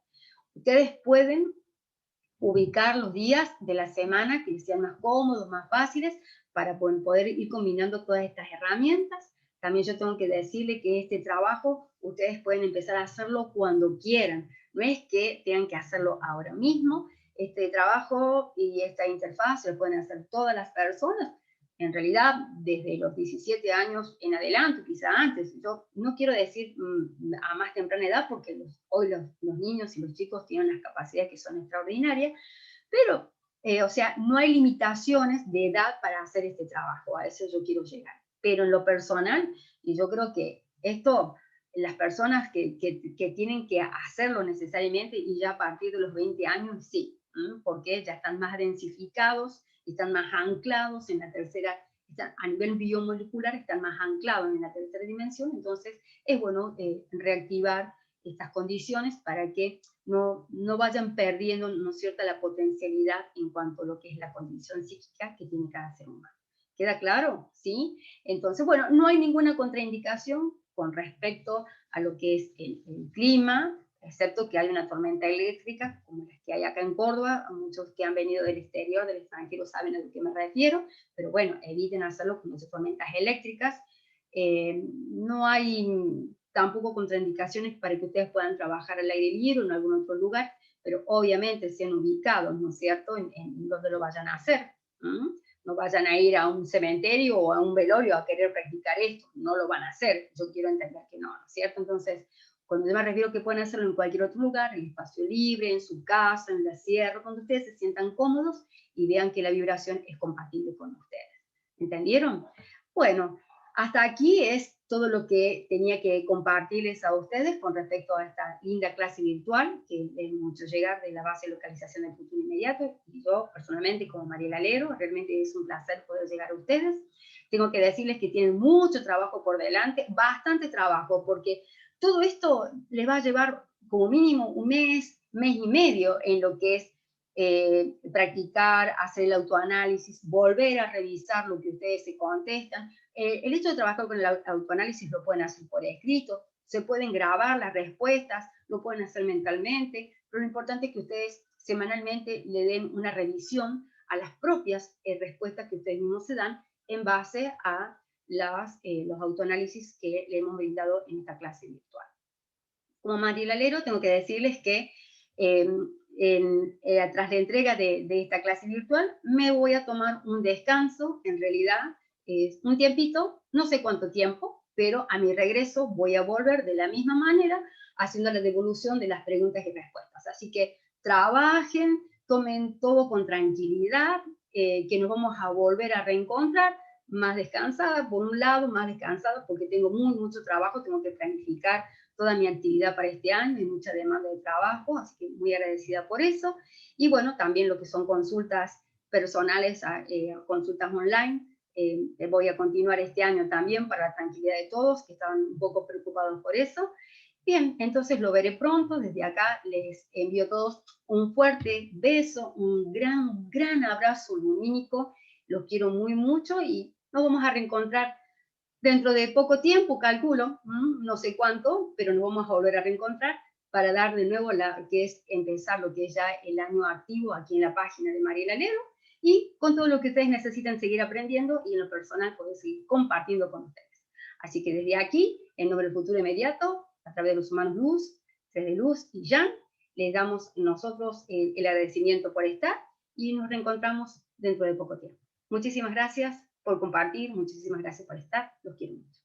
Ustedes pueden ubicar los días de la semana que sean más cómodos, más fáciles, para poder ir combinando todas estas herramientas. También yo tengo que decirle que este trabajo ustedes pueden empezar a hacerlo cuando quieran. No es que tengan que hacerlo ahora mismo. Este trabajo y esta interfaz se lo pueden hacer todas las personas. En realidad, desde los 17 años en adelante, quizá antes. Yo no quiero decir a más temprana edad, porque hoy los niños y los chicos tienen las capacidades que son extraordinarias, pero, o sea, no hay limitaciones de edad para hacer este trabajo, a eso yo quiero llegar. Pero en lo personal, y yo creo que esto, las personas que tienen que hacerlo necesariamente, y ya a partir de los 20 años, sí, porque ya están más densificados, están más anclados en la tercera, a nivel biomolecular, están más anclados en la tercera dimensión, entonces es bueno reactivar estas condiciones para que no vayan perdiendo, ¿no es cierto?, la potencialidad en cuanto a lo que es la condición psíquica que tiene cada ser humano. ¿Queda claro? ¿Sí? Entonces, bueno, no hay ninguna contraindicación con respecto a lo que es el clima, excepto que hay una tormenta eléctrica, como las que hay acá en Córdoba. Muchos que han venido del exterior, del extranjero, saben a lo que me refiero, pero bueno, eviten hacerlo con esas tormentas eléctricas. No hay tampoco contraindicaciones para que ustedes puedan trabajar al aire libre o en algún otro lugar, pero obviamente sean ubicados, ¿no es cierto?, en donde lo vayan a hacer. No vayan a ir a un cementerio o a un velorio a querer practicar esto, no lo van a hacer. Yo quiero entender que no, ¿no es cierto? Entonces, cuando yo me refiero que pueden hacerlo en cualquier otro lugar, en el espacio libre, en su casa, en la sierra, cuando ustedes se sientan cómodos y vean que la vibración es compatible con ustedes. ¿Entendieron? Bueno, hasta aquí es todo lo que tenía que compartirles a ustedes con respecto a esta linda clase virtual que les hemos hecho llegar de la base de localización del futuro inmediato. Y yo, personalmente, como Mariela Lero, realmente es un placer poder llegar a ustedes. Tengo que decirles que tienen mucho trabajo por delante, bastante trabajo, porque todo esto les va a llevar como mínimo un mes, mes y medio en lo que es practicar, hacer el autoanálisis, volver a revisar lo que ustedes se contestan. El hecho de trabajar con el autoanálisis lo pueden hacer por escrito, se pueden grabar las respuestas, lo pueden hacer mentalmente, pero lo importante es que ustedes semanalmente le den una revisión a las propias respuestas que ustedes mismos se dan en base a los autoanálisis que le hemos brindado en esta clase virtual. Como Mariela Lero, tengo que decirles que tras la entrega de esta clase virtual, me voy a tomar un descanso, en realidad es un tiempito, no sé cuánto tiempo, pero a mi regreso voy a volver de la misma manera, haciendo la devolución de las preguntas y respuestas. Así que trabajen, tomen todo con tranquilidad, que nos vamos a volver a reencontrar más descansada, por un lado, más descansada, porque tengo mucho trabajo, tengo que planificar toda mi actividad para este año, hay mucha demanda de trabajo, así que muy agradecida por eso. Y bueno, también lo que son consultas personales, consultas online, voy a continuar este año también para la tranquilidad de todos, que estaban un poco preocupados por eso. Bien, entonces lo veré pronto, desde acá les envío a todos un fuerte beso, un gran abrazo lumínico, los quiero muy mucho y nos vamos a reencontrar dentro de poco tiempo, calculo, no sé cuánto, pero nos vamos a volver a reencontrar para dar de nuevo que es empezar lo que es ya el año activo aquí en la página de Mariela Lero y con todo lo que ustedes necesitan seguir aprendiendo y en lo personal poder seguir compartiendo con ustedes. Así que desde aquí, en nombre del futuro inmediato, a través de los humanos Luz, Fede Luz y Jan, les damos nosotros el agradecimiento por estar y nos reencontramos dentro de poco tiempo. Muchísimas gracias por compartir, muchísimas gracias por estar, los quiero mucho.